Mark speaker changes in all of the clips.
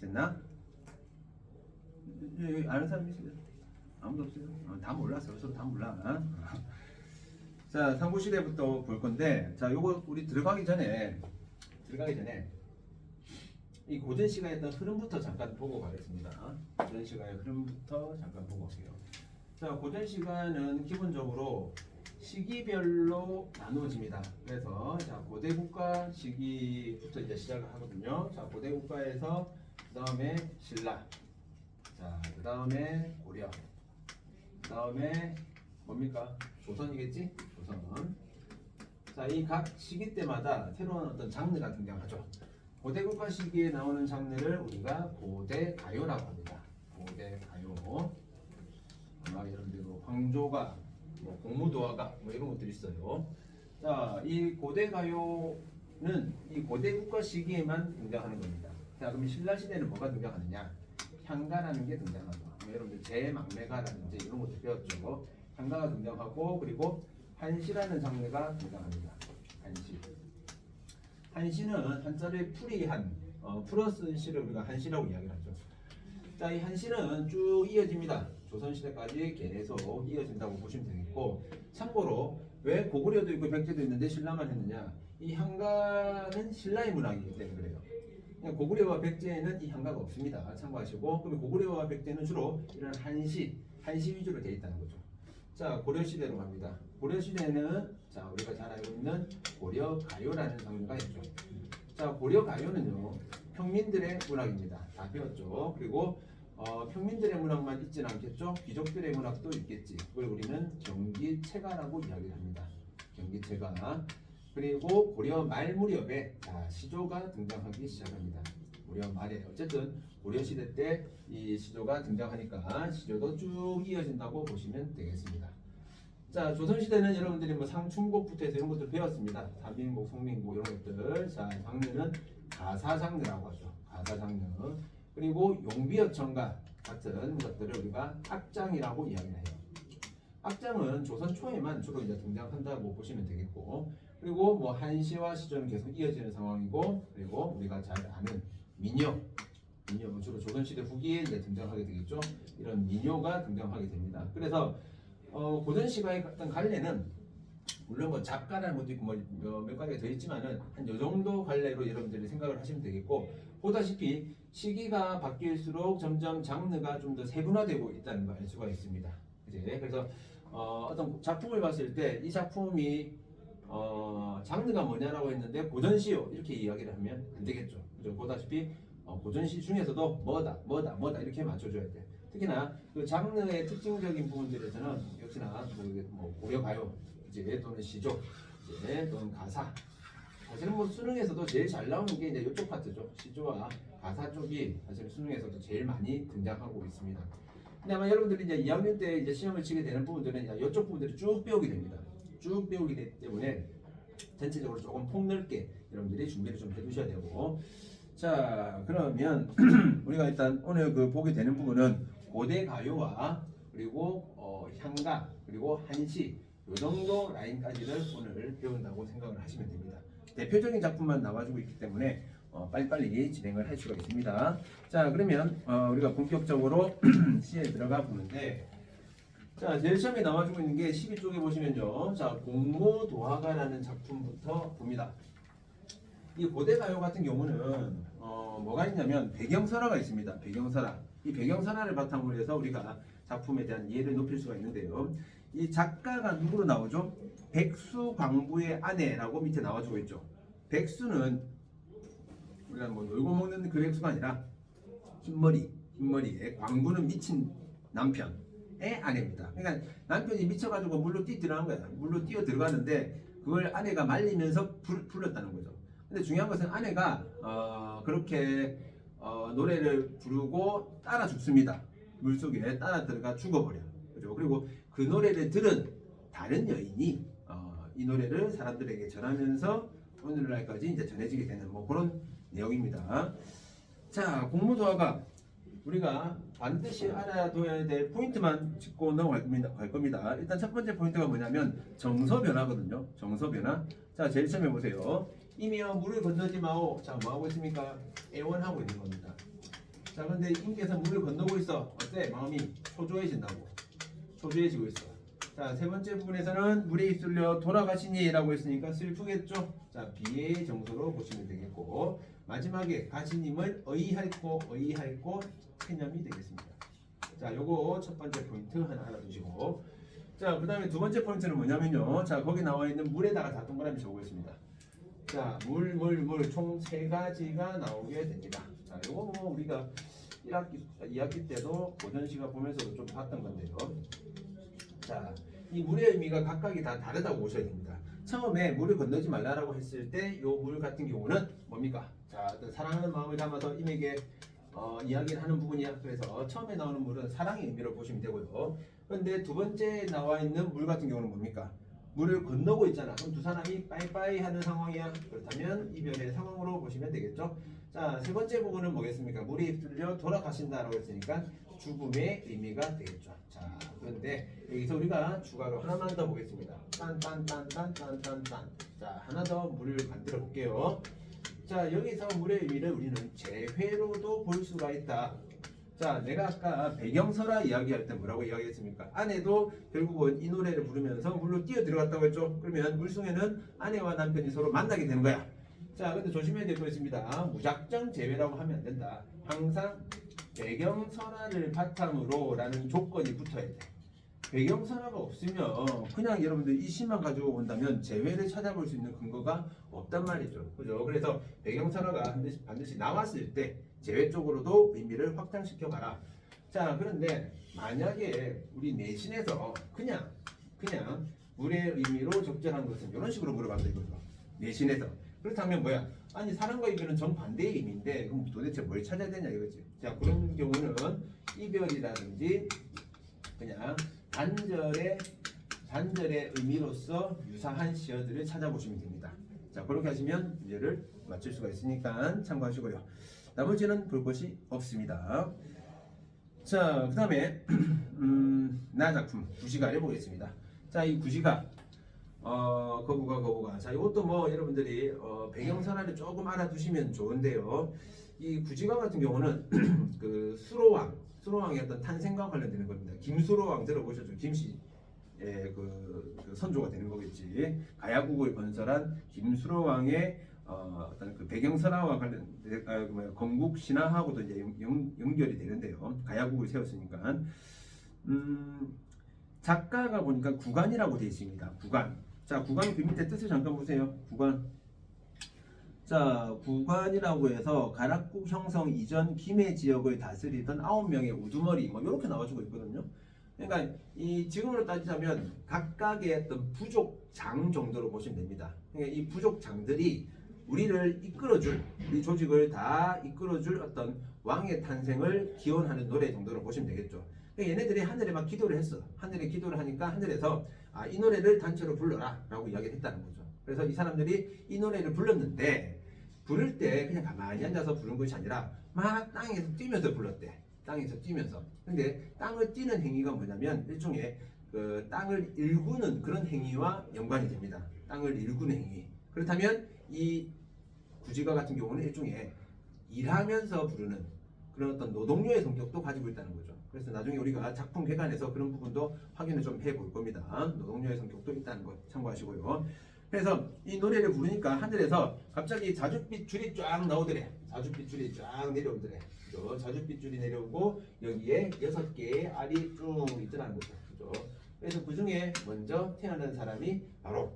Speaker 1: 됐나? 아는 사람 있어요? 아무도 없어요? 다 몰랐어. 서로 다 몰라. 자, 상부시대부터 볼 건데, 자, 요거 우리 들어가기 전에 이 고전 시간에 어떤 흐름부터 잠깐 보고 가겠습니다. 고전 시간의 흐름부터 잠깐 보고 올게요. 자, 고전 시간은 기본적으로 시기별로 나누어집니다. 그래서 자, 고대 국가 시기부터 이제 시작을 하거든요. 자, 고대 국가에서 그 다음에 신라, 자, 그 다음에 고려, 그 다음에 뭡니까? 조선이겠지? 조선. 자, 이 각 시기 때마다 새로운 어떤 장르가 등장하죠. 고대 국가 시기에 나오는 장르를 우리가 고대 가요라고 합니다. 고대 가요. 아마 여러분들 뭐 황조가, 뭐 공무도화가 뭐 이런 것들이 있어요. 자, 이 고대 가요는 이 고대 국가 시기에만 등장하는 겁니다. 자, 그럼 신라 시대는 뭐가 등장하느냐? 향가라는 게 등장하죠. 뭐 여러분들 제망매가라든지 이런 것들 배웠죠. 향가가 등장하고 그리고 한시라는 장르가 등장합니다. 한시. 한시는 한자를 풀이한 풀어쓴 시를 우리가 한시라고 이야기를 하죠. 자, 이 한시는 쭉 이어집니다. 조선시대까지 계속 이어진다고 보시면 되겠고, 참고로 왜 고구려도 있고 백제도 있는데 신라만 했느냐? 이 향가는 신라의 문학이기 때문에 그래요. 고구려와 백제에는 이 향가가 없습니다. 참고하시고, 그럼 고구려와 백제는 주로 이런 한시 위주로 되어 있다는 거죠. 자, 고려시대로 갑니다. 고려시대는 자, 우리가 잘 알고 있는 고려가요라는 장르가 있죠. 자, 고려가요는요, 평민들의 문학입니다. 다 배웠죠. 그리고 평민들의 문학만 있지는 않겠죠. 귀족들의 문학도 있겠지. 그걸 우리는 경기체가라고 이야기를 합니다. 경기체가. 그리고 고려 말 무렵에 자, 시조가 등장하기 시작합니다. 고려 말에 어쨌든 고려 시대 때 이 시조가 등장하니까 시조도 쭉 이어진다고 보시면 되겠습니다. 자, 조선 시대는 여러분들이 뭐 상충곡부터 해서 이런 것들 배웠습니다. 삼민곡, 송민곡 이런 것들. 자, 장르는 가사 장르라고 하죠. 가사 장르. 그리고 용비어천가 같은 것들을 우리가 악장이라고 이야기를 해요. 악장은 조선 초에만 주로 이제 등장한다고 보시면 되겠고, 그리고 뭐 한시와 시조는 계속 이어지는 상황이고, 그리고 우리가 잘 아는 민요 주로 조선 시대 후기에 이제 등장하게 되겠죠. 이런 민요가 등장하게 됩니다. 그래서 고전 시가의 어떤 갈래는 물론 뭐 작가라는 것도 있고 뭐 몇 가지가 더 있지만은 한 요 정도 갈래로 여러분들이 생각을 하시면 되겠고, 보다시피 시기가 바뀔수록 점점 장르가 좀 더 세분화되고 있다는 걸 알 수가 있습니다. 이제 그래서 어떤 작품을 봤을 때 이 작품이 장르가 뭐냐라고 했는데 고전시요 이렇게 이야기를 하면 안 되겠죠. 그죠? 보다시피 고전시 중에서도 뭐다 이렇게 맞춰줘야 돼. 특히나 그 장르의 특징적인 부분들에서는 역시나 뭐 고려가요 이제 또는 시조 이제 또는 가사, 사실은 뭐 수능에서도 제일 잘 나오는 게 이제 이쪽 파트죠. 시조와 가사 쪽이 사실 수능에서도 제일 많이 등장하고 있습니다. 근데 아마 여러분들이 이제 2학년 때 이제 시험을 치게 되는 부분들은 이쪽 부분들을 쭉 배우게 됩니다. 쭉 배우게 되기 때문에 전체적으로 조금 폭넓게 여러분들이 준비를 좀 해두셔야 되고, 자, 그러면 우리가 일단 오늘 그 보게 되는 부분은 고대 가요와 그리고 향가 그리고 한시 요 정도 라인까지를 오늘 배운다고 생각을 하시면 됩니다. 대표적인 작품만 나와주고 있기 때문에 빨리빨리 진행을 할 수가 있습니다. 자, 그러면 우리가 본격적으로 시에 들어가 보는데, 자, 제일 처음에 나와주고 있는 게 12쪽에 보시면요, 자, 공무도화가라는 작품부터 봅니다. 이 고대 가요 같은 경우는 뭐가 있냐면 배경설화가 있습니다. 배경설화. 이 배경설화를 바탕으로 해서 우리가 작품에 대한 이해를 높일 수가 있는데요. 이 작가가 누구로 나오죠? 백수광부의 아내라고 밑에 나와주고 있죠. 백수는 우리가 뭐 놀고 먹는 그 백수가 아니라 흰머리에, 광부는 미친 남편의 아내입니다. 그러니까 남편이 미쳐가지고 물로 뛰어 들어간 거야. 물로 뛰어 들어가는데 그걸 아내가 말리면서 불렀다는 거죠. 근데 중요한 것은 아내가 그렇게 노래를 부르고 따라 죽습니다. 물속에 따라 들어가 죽어버려. 그죠? 그리고 그 노래를 들은 다른 여인이 이 노래를 사람들에게 전하면서 오늘날까지 이제 전해지게 되는 뭐 그런 내용입니다. 자, 공무도화가 우리가 반드시 알아둬야 될 포인트만 짚고 넘어갈 겁니다. 일단 첫 번째 포인트가 뭐냐면 정서변화거든요. 정서변화. 자, 제일 처음에 보세요. 이미여 물을 건너지 마오. 자, 뭐 하고 있습니까? 애원하고 있는 겁니다. 자, 근데 임께서 물을 건너고 있어. 어때? 마음이 초조해진다고. 초조해지고 있어. 자, 세 번째 부분에서는 물에 휩쓸려 돌아가시니라고 했으니까 슬프겠죠? 자, 비의 정도로 보시면 되겠고, 마지막에 가시님을 의할고 체념이 되겠습니다. 자, 요거 첫 번째 포인트 하나 알아두시고, 자, 그 다음에 두 번째 포인트는 뭐냐면요. 자, 거기 나와 있는 물에다가 다 동그라미 적고 있습니다. 자, 물 총 세 가지가 나오게 됩니다. 자, 요거 뭐 우리가 1학기, 2학기 때도 고전시가 보면서도 좀 봤던 건데요. 자, 이 물의 의미가 각각이 다 다르다고 보셔야 됩니다. 처음에 물을 건너지 말라라고 했을 때 요 물 같은 경우는 뭡니까? 자, 어떤 사랑하는 마음을 담아서 임에게 이야기를 하는 부분이야. 그래서 처음에 나오는 물은 사랑의 의미로 보시면 되고요. 그런데 두 번째 나와 있는 물 같은 경우는 뭡니까? 물을 건너고 있잖아. 그럼 두 사람이 빠이빠이 하는 상황이야. 그렇다면 이별의 상황으로 보시면 되겠죠. 자, 세 번째 부분은 뭐겠습니까? 물에 휩쓸려 돌아가신다라고 했으니까 죽음의 의미가 되겠죠. 자, 그런데 여기서 우리가 추가로 하나만 더 보겠습니다. 딴딴딴딴딴딴딴. 자, 하나 더 물을 만들어 볼게요. 자, 여기서 물의 의미를 우리는 재회로도 볼 수가 있다. 자, 내가 아까 배경설화 이야기할 때 뭐라고 이야기했습니까? 아내도 결국은 이 노래를 부르면서 물로 뛰어 들어갔다고 했죠. 그러면 물속에는 아내와 남편이 서로 만나게 되는 거야. 자, 근데 조심해야 될 거 있습니다. 무작정 재회라고 하면 안 된다. 항상 배경설화를 바탕으로 라는 조건이 붙어야 돼. 배경설화가 없으면 그냥 여러분들 이 시만 가지고 온다면 재회를 찾아볼 수 있는 근거가 없단 말이죠. 그죠? 그래서 배경설화가 반드시 나왔을 때 재회 쪽으로도 의미를 확장시켜 봐라. 자, 그런데 만약에 우리 내신에서 그냥 물의 의미로 적절한 것은 이런 식으로 물어봤다 이거죠. 내신에서. 그렇다면 뭐야? 아니, 사랑과 이별은 정반대의 의미인데 그럼 도대체 뭘 찾아야 되냐 이거지. 자, 그런 경우는 이별이라든지 그냥 단절의 의미로서 유사한 시어들을 찾아보시면 됩니다. 자, 그렇게 하시면 문제를 맞출 수가 있으니까 참고하시고요. 나머지는 볼 것이 없습니다. 자, 그 다음에 나 작품 구시가를 보겠습니다. 자, 이 구시가 거부가. 자, 이것도 뭐 여러분들이 배경선화를 조금 알아두시면 좋은데요. 이 구시가 같은 경우는 그 수로왕의 어떤 탄생과 관련되는 겁니다. 김수로왕 들어보셨죠? 김씨 그 선조가 되는 거겠지. 가야국을 건설한 김수로왕의 어떤 그 배경선화와 관련 건국 신화하고도 이제 연결이 되는데요. 가야국을 세웠으니까 작가가 보니까 구간이라고 되어 있습니다. 구간. 자, 구간 그 밑에 뜻을 잠깐 보세요. 구간. 자, 구간이라고 해서 가락국 형성 이전 김해 지역을 다스리던 9명의 우두머리 뭐 이렇게 나와주고 있거든요. 그러니까 이 지금으로 따지자면 각각의 어떤 부족장 정도로 보시면 됩니다. 그러니까 이 부족장들이 우리를 이끌어줄, 우리 조직을 다 이끌어줄 어떤 왕의 탄생을 기원하는 노래 정도로 보시면 되겠죠. 그러니까 얘네들이 하늘에 막 기도를 했어. 하늘에 기도를 하니까 하늘에서 이 노래를 단체로 불러라 라고 이야기를 했다는 거죠. 그래서 이 사람들이 이 노래를 불렀는데 부를 때 그냥 가만히 앉아서 부른 것이 아니라 막 땅에서 뛰면서 불렀대. 땅에서 뛰면서. 근데 땅을 뛰는 행위가 뭐냐면 일종의 그 땅을 일구는 그런 행위와 연관이 됩니다. 땅을 일구는 행위. 그렇다면 이 구지가 같은 경우는 일종의 일하면서 부르는 그런 어떤 노동요의 성격도 가지고 있다는 거죠. 그래서 나중에 우리가 작품 개관에서 그런 부분도 확인을 좀 해볼 겁니다. 노동요의 성격도 있다는 것 참고하시고요. 그래서 이 노래를 부르니까 하늘에서 갑자기 자줏빛 줄이 쫙 나오더래. 자줏빛 줄이 쫙 내려오더래. 그죠? 자줏빛 줄이 내려오고 여기에 6개의 알이 쭉 있더라는 거죠. 그죠? 그래서 그 중에 먼저 태어난 사람이 바로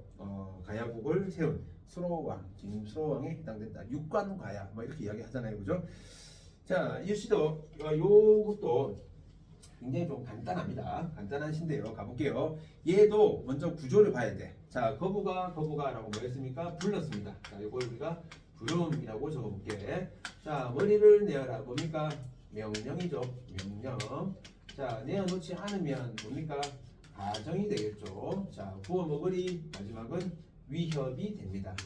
Speaker 1: 가야국을 세운 수로왕, 김수로왕에 해당된다. 육관가야 뭐 이렇게 이야기하잖아요. 그죠? 자, 이 시도 요것도 굉장히 좀 간단합니다. 간단한 시인데요. 가볼게요. 얘도 먼저 구조를 봐야 돼. 자, 거부가라고 뭐였습니까? 불렀습니다. 자, 이걸 우리가 부름이라고 적어볼게. 자, 머리를 내어라. 뭡니까? 명령이죠. 명령. 자, 내어놓지 않으면 뭡니까? 가정이 되겠죠. 자, 구워 먹으리. 마지막은 위협이 됩니다.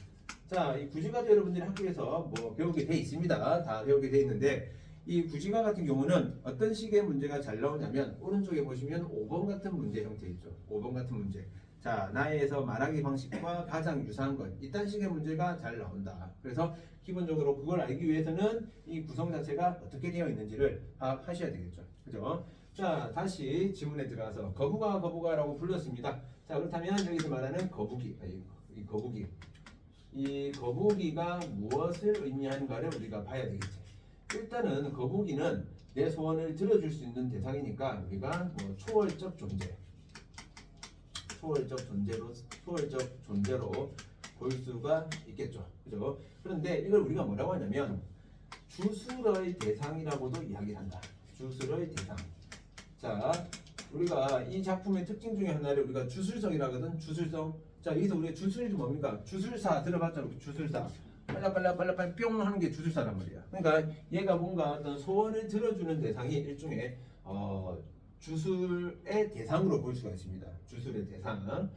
Speaker 1: 자, 이 구시가도 여러분들이 학교에서 뭐 배우게 돼 있습니다. 다 배우게 돼 있는데 이 구시가 같은 경우는 어떤 식의 문제가 잘 나오냐면 오른쪽에 보시면 5번 같은 문제 형태 있죠. 5번 같은 문제. 자, 나에서 말하기 방식과 가장 유사한 것. 이딴 식의 문제가 잘 나온다. 그래서 기본적으로 그걸 알기 위해서는 이 구성 자체가 어떻게 되어 있는지를 파악하셔야 되겠죠. 그죠? 자, 다시 지문에 들어가서 거부가라고 불렀습니다. 자, 그렇다면 여기서 말하는 거부기, 이 거부기. 이 거부기가 무엇을 의미하는가를 우리가 봐야 되겠지. 일단은 거부기는 내 소원을 들어줄 수 있는 대상이니까 우리가 뭐 초월적 존재로 볼 수가 있겠죠. 그죠? 그런데 이걸 우리가 뭐라고 하냐면 주술의 대상이라고도 이야기를 한다. 주술의 대상. 자, 우리가 이 작품의 특징 중에 하나를 우리가 주술성이라고 하거든. 주술성. 자, 여기서 우리가 주술이 뭡니까? 주술사 들어봤잖아. 주술사. 빨리 뿅 하는 게 주술사란 말이야. 그러니까 얘가 뭔가 어떤 소원을 들어주는 대상이 일종의 주술의 대상으로 볼 수가 있습니다. 주술의 대상.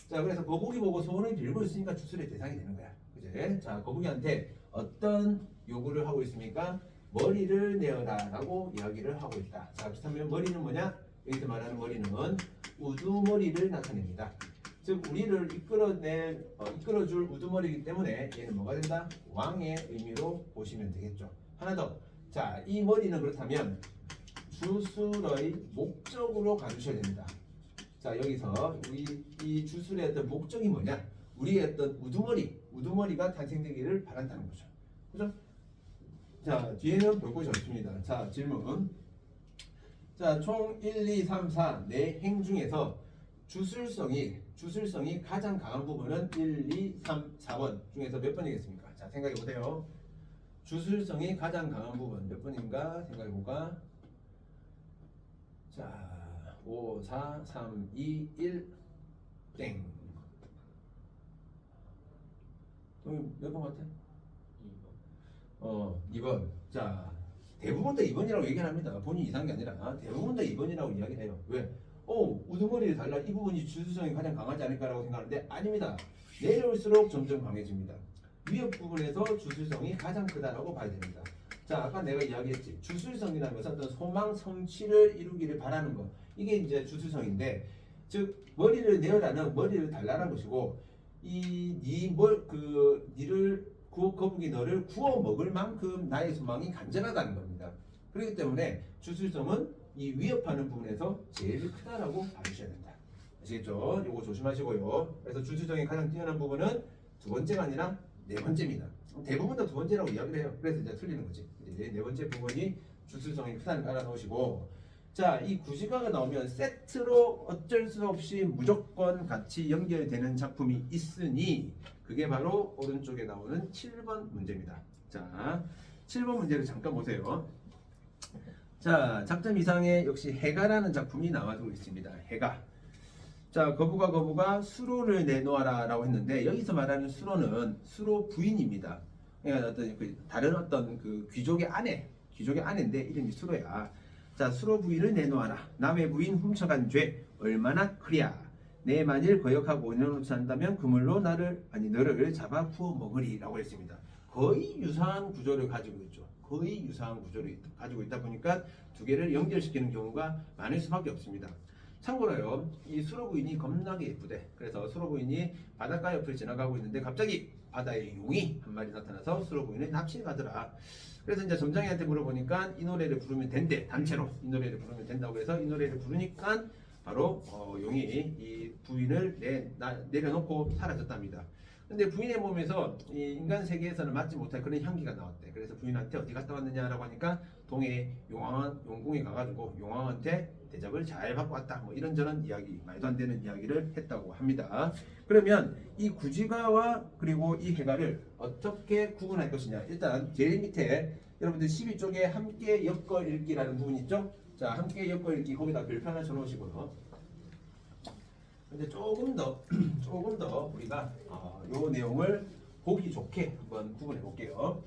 Speaker 1: 자, 그래서 거북이 보고 소원을 빌고 있으니까 주술의 대상이 되는 거야. 그제? 자, 거북이한테 어떤 요구를 하고 있습니까? 머리를 내어라라고 이야기를 하고 있다. 자, 그렇다면 머리는 뭐냐? 여기서 말하는 머리는 우두머리를 나타냅니다. 즉 우리를 이끌어줄 우두머리이기 때문에 얘는 뭐가 된다? 왕의 의미로 보시면 되겠죠. 하나 더. 자, 이 머리는 그렇다면 주술의 목적으로 가주셔야 됩니다. 자, 여기서 이 주술의 어떤 목적이 뭐냐? 우리의 어떤 우두머리가 탄생되기를 바란다는 거죠. 그죠? 자, 뒤에는 볼 곳이 없습니다. 자, 질문. 자, 총 1, 2, 3, 4 네 행 중에서 주술성이 가장 강한 부분은 1, 2, 3, 4번 중에서 몇 번이겠습니까? 자, 생각해 보세요. 주술성이 가장 강한 부분 몇 번인가 생각해 볼까? 자, 5, 4, 3, 2, 1 땡. 몇 번 같아? 2번. 자, 대부분 다 2번이라고 얘기합니다. 본인 이상한 게 아니라 대부분 다 2번이라고 이야기해요. 왜? 우두머리를 달라 이 부분이 주술성이 가장 강하지 않을까라고 생각하는데 아닙니다. 내려올수록 점점 강해집니다. 위협 부분에서 주술성이 가장 크다라고 봐야 됩니다. 자, 아까 내가 이야기했지. 주술성이라는 것은 어떤 소망 성취를 이루기를 바라는 것. 이게 이제 주술성인데, 즉 머리를 내어라는 머리를 달라는 것이고, 거북이 너를 구워 먹을 만큼 나의 소망이 간절하다는 겁니다. 그렇기 때문에 주술성은 이 위협하는 부분에서 제일 크다라고 봐주셔야 된다. 아시겠죠? 이거 조심하시고요. 그래서 주술성이 가장 뛰어난 부분은 두 번째가 아니라 네 번째입니다. 대부분 다 두 번째라고 이야기를 해요. 그래서 이제 틀리는 거지. 이제 네 번째 부분이 주술성이 크다는 걸 알아놓으시고, 자, 이 구지가가 나오면 세트로 어쩔 수 없이 무조건 같이 연결되는 작품이 있으니 그게 바로 오른쪽에 나오는 7번 문제입니다. 자, 7번 문제를 잠깐 보세요. 자, 작점 이상에 역시 해가라는 작품이 나와주고 있습니다. 해가. 자, 거부가 수로를 내놓아라 라고 했는데 여기서 말하는 수로는 수로 부인입니다. 그러니까 다른 어떤 귀족의 아내인데 이름이 수로야. 자, 수로 부인을 내놓아라. 남의 부인 훔쳐간 죄 얼마나 크랴. 내 만일 거역하고 내놓지 않는다면 그물로 너를 잡아 구워 먹으리 라고 했습니다. 거의 유사한 구조를 가지고 있죠. 거의 유사한 구조를 가지고 있다 보니까 두 개를 연결시키는 경우가 많을 수밖에 없습니다. 참고로요, 이 수로 부인이 겁나게 예쁘대. 그래서 수로 부인이 바닷가 옆을 지나가고 있는데 갑자기 바다에 용이 한 마리 나타나서 수로 부인을 납치해 가더라. 그래서 이제 점장이한테 물어보니까 이 노래를 부르면 된대. 단체로 이 노래를 부르면 된다고 해서 이 노래를 부르니까 바로 용이 이 부인을 내려놓고 사라졌답니다. 근데 부인의 몸에서 이 인간 세계에서는 맡지 못할 그런 향기가 나왔대. 그래서 부인한테 어디 갔다 왔느냐라고 하니까 동해 용궁에 가가지고 용왕한테 대접을 잘 받고 왔다. 뭐 이런저런 이야기, 말도 안 되는 이야기를 했다고 합니다. 그러면 이 구지가와 그리고 이 해가를 어떻게 구분할 것이냐? 일단 제일 밑에 여러분들 12쪽에 함께 엮어 읽기라는 부분 있죠? 자, 함께 엮어 읽기 거기다 별표 하나 쳐놓으시고요. 근데 조금 더 우리가 요 내용을 보기 좋게 한번 구분해 볼게요.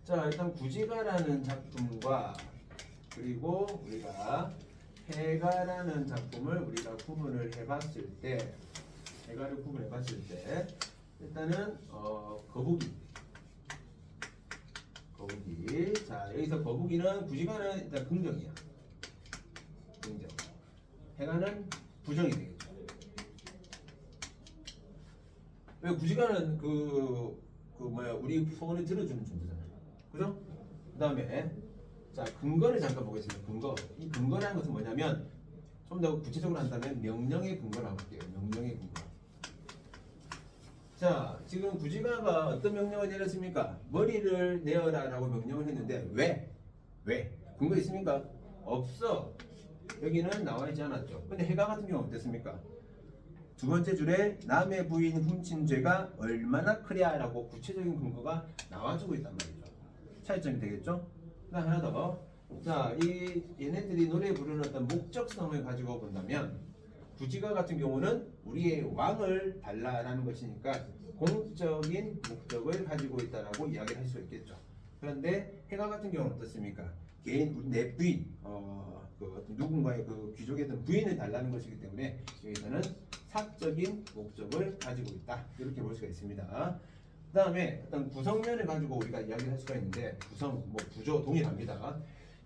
Speaker 1: 자, 일단 구지가라는 작품과 그리고 우리가 해가라는 작품을 우리가 구분을 해봤을 때, 일단은 거북이. 자, 여기서 거북이는 구지가는 일단 긍정이야. 긍정. 해가는 부정이 되겠죠. 왜 구지가는 그 뭐야 우리 소원을 들어주는 존재잖아요. 그죠? 그다음에 자 근거를 잠깐 보겠습니다. 근거. 이 근거라는 것은 뭐냐면 좀 더 구체적으로 한다면 명령의 근거라고 할게요. 명령의 근거. 자 지금 구지가가 어떤 명령을 내렸습니까? 머리를 내어라라고 명령을 했는데 왜? 왜? 근거 있습니까? 없어. 여기는 나와 있지 않았죠. 근데 해가 같은 경우는 어땠습니까? 두 번째 줄에 남의 부인 훔친 죄가 얼마나 크랴라고 구체적인 근거가 나와주고 있단 말이죠. 차이점이 되겠죠? 그다음 하나 더. 자, 이 얘네들이 노래 부르는 어떤 목적성을 가지고 본다면 구지가 같은 경우는 우리의 왕을 달라라는 것이니까 공적인 목적을 가지고 있다라고 이야기를 할 수 있겠죠. 그런데 해가 같은 경우는 어떻습니까? 개인 내 부인 그 누군가의 그 귀족의 부인을 달라는 것이기 때문에 여기서는 사적인 목적을 가지고 있다 이렇게 볼 수가 있습니다. 그 다음에 어떤 구성면을 가지고 우리가 이야기를 할 수가 있는데 구성 뭐 구조 동일합니다.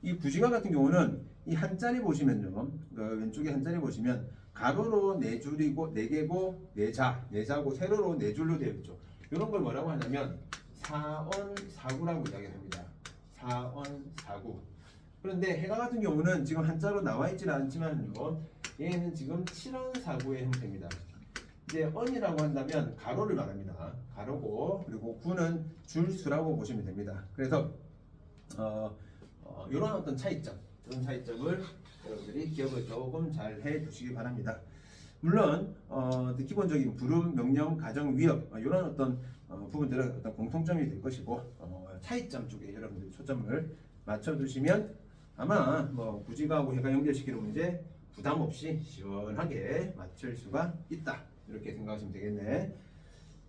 Speaker 1: 이 구지가 같은 경우는 이 한자리 보시면요, 그 왼쪽에 한자리 보시면 가로로 네 줄이고 네 개고 네 자고 세로로 네 줄로 되어 있죠. 이런 걸 뭐라고 하냐면 사언사구라고 이야기를 합니다. 사언사구. 그런데 해가 같은 경우는 지금 한자로 나와 있지는 않지만요, 얘는 지금 7언사구의 형태입니다. 이제 언이라고 한다면 가로를 말합니다. 가로고 그리고 구는 줄수라고 보시면 됩니다. 그래서 이런 어떤 차이점, 이런 차이점을 여러분들이 기억을 조금 잘 해두시기 바랍니다. 물론 기본적인 부름, 명령, 가정, 위협 이런 어떤 부분들은 어떤 공통점이 될 것이고 차이점 쪽에 여러분들이 초점을 맞춰두시면 아마 뭐 구지가하고 해가 연결시키는 문제 부담 없이 시원하게 맞출 수가 있다 이렇게 생각하시면 되겠네.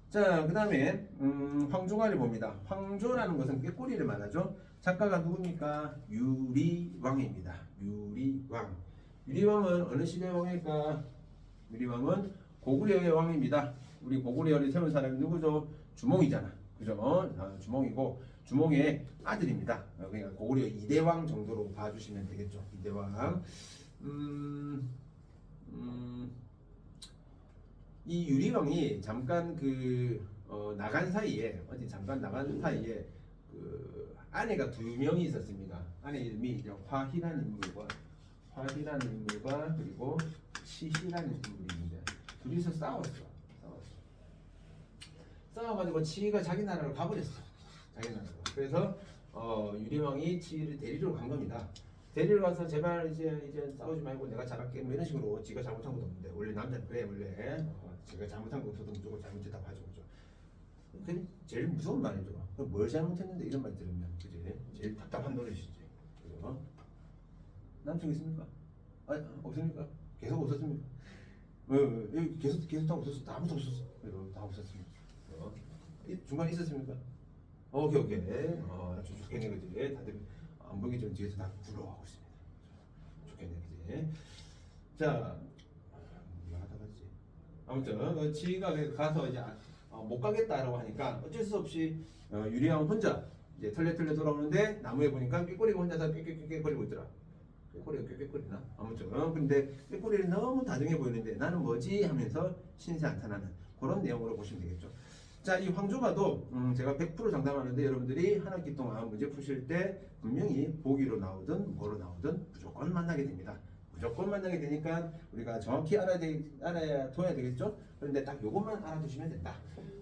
Speaker 1: 자, 그 다음에 황조가를 봅니다. 황조라는 것은 꾀꼬리를 말하죠. 작가가 누굽니까? 유리왕입니다. 유리왕. 유리왕은 어느 시대의 왕일까? 유리왕은 고구려의 왕입니다. 우리 고구려를 세운 사람이 누구죠? 주몽이잖아. 그죠? 주몽이고 주몽의 아들입니다. 그러니까 고구려 2대왕 정도로 봐주시면 되겠죠. 2대왕. 이 유리왕이 잠깐 나간 사이에 어디 잠깐 나간 사이에 그 아내가 두 명이 있었습니다. 아내 이름이 화희라는 인물과 그리고 치희라는 인물이 있는데 둘이서 싸웠어. 싸워가지고 치희가 자기 나라로 가버렸어. 자기 나라로. 그래서 유리왕이 치희를 데리러 간 겁니다. 데리러 가서 제발 이제 싸우지 말고 내가 잘할게 뭐 이런 식으로 지가 잘못한 것도 없는데 원래 남자는 그래 원래 제가 잘못한 거 없어도 무조건 잘못했다고 하죠. 그죠? 그게 제일 무서운 말이죠. 뭘 잘못했는데 이런 말 들으면 그지? 제일 답답한 노릇이지. 그죠? 남친 있습니까? 아니 없습니까? 계속 없었습니까? 왜 계속 다 없었어? 다 아무도 없었어. 다 없었습니다. 중간에 있었습니까? 오케이. 아주 좋겠네 그지? 다들 안 보기 전 뒤에서 다 부러워하고 있습니다. 좋겠네 그지? 자, 하다가지. 아무튼 지가 가서 이제 못 가겠다라고 하니까 어쩔 수 없이 유리왕 혼자 이제 털레 돌아오는데 나무에 보니까 꾀꼬리가 혼자서 꾀꾀거리고 있더라. 꾀꼬리가 꾀꾀거리나? 아무튼 근데 꾀꼬리를 너무 다정해 보이는데 나는 뭐지 하면서 신세 한탄하는 그런 내용으로 보시면 되겠죠. 자, 이 황조가도 제가 100% 장담하는데 여러분들이 한 학기 동안 문제 푸실 때 분명히 보기로 나오든 뭐로 나오든 무조건 만나게 됩니다. 무조건 만나게 되니까 우리가 정확히 알아둬야 되겠죠? 그런데 딱 요것만 알아두시면 된다.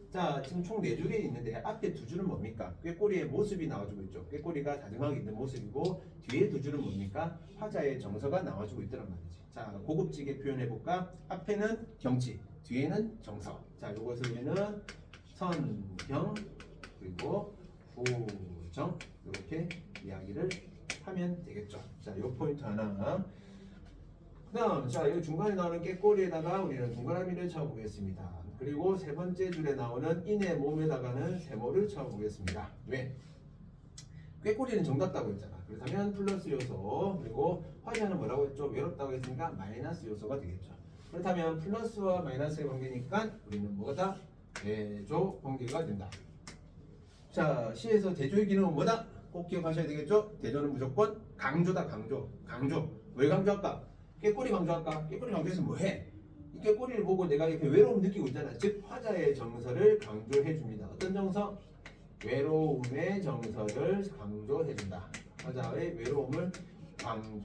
Speaker 1: 자, 지금 총 4줄이 있는데 앞에 2줄은 뭡니까? 꾀꼬리의 모습이 나와주고 있죠. 꾀꼬리가 다정하게 있는 모습이고 뒤에 2줄은 뭡니까? 화자의 정서가 나와주고 있다는 말이지. 자, 고급지게 표현해볼까? 앞에는 경치, 뒤에는 정서. 자, 요것을 우리는 선경 그리고 부정 이렇게 이야기를 하면 되겠죠. 자, 요 포인트 하나. 그다음 자, 이 중간에 나오는 꾀꼬리에다가 우리는 동그라미를 쳐보겠습니다. 그리고 세 번째 줄에 나오는 인의 몸에다가는 세모를 쳐보겠습니다. 왜? 꾀꼬리는 정답다고 했잖아. 그렇다면 플러스 요소 그리고 화자는 뭐라고 했죠? 외롭다고 했으니까 마이너스 요소가 되겠죠. 그렇다면 플러스와 마이너스의 관계니까 우리는 뭐다? 대조 관계가 된다. 자, 시에서 대조의 기능은 뭐다? 꼭 기억하셔야 되겠죠? 대조는 무조건 강조다. 강조. 왜 강조할까? 꾀꼬리 강조할까? 꾀꼬리 강조해서 뭐해? 이 꾀꼬리를 보고 내가 이렇게 외로움 느끼고 있잖아. 즉 화자의 정서를 강조해 줍니다. 어떤 정서? 외로움의 정서를 강조해 준다. 화자의 외로움을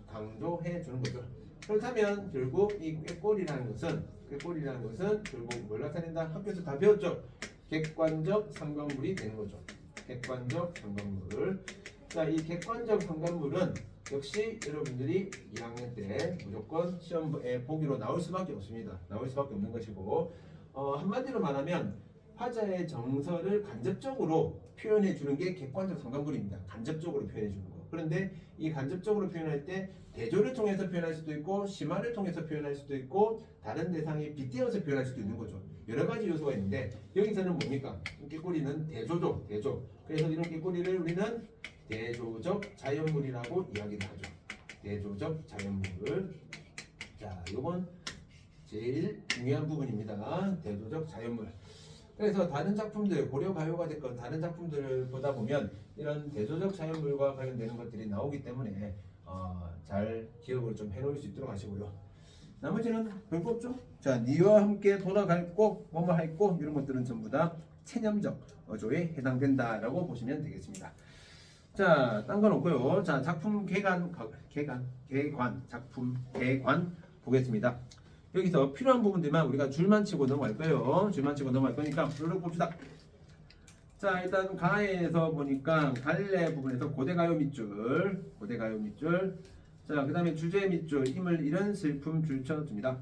Speaker 1: 강조해 주는 거죠. 그렇다면 결국 이 꾀꼬리라는 것은 결국 뭘 나타낸다? 학교에서 다 배웠죠. 객관적 상관물이 되는 거죠. 객관적 상관물. 자, 이 객관적 상관물은 역시 여러분들이 2학년 때 무조건 시험에 보기로 나올 수밖에 없습니다. 나올 수밖에 없는 것이고, 한마디로 말하면 화자의 정서를 간접적으로 표현해 주는 게 객관적 상관물입니다. 간접적으로 표현해 주는 거. 그런데 이 간접적으로 표현할 때 대조를 통해서 표현할 수도 있고 심화를 통해서 표현할 수도 있고 다른 대상이 빗대어서 표현할 수도 있는 거죠. 여러 가지 요소가 있는데 여기서는 뭡니까? 꾀꼬리는 대조죠. 대조. 그래서 이런 꾀꼬리를 우리는 대조적 자연물이라고 이야기를 하죠. 대조적 자연물. 자, 요건 제일 중요한 부분입니다. 대조적 자연물. 그래서 다른 작품들, 고려가요가 됐건 다른 작품들을 보다 보면 이런 대조적 자연물과 관련되는 것들이 나오기 때문에 잘 기억을 좀 해놓을 수 있도록 하시고요. 나머지는 별거 없죠? 자, 니와 함께 돌아갈 꼭, 뭐뭐 할 꼭, 이런 것들은 전부 다 체념적 어조에 해당된다라고 보시면 되겠습니다. 자, 딴 건 없고요. 자, 작품 개관, 작품 개관 보겠습니다. 여기서 필요한 부분들만 우리가 줄만 치고 넘어갈 거예요. 줄만 치고 넘어갈 거니까 쭉 봅시다. 자, 일단 가에서 보니까 갈래 부분에서 고대가요 밑줄, 자, 그 다음에 주제 밑줄, 힘을 잃은 슬픔 줄쳐줍니다.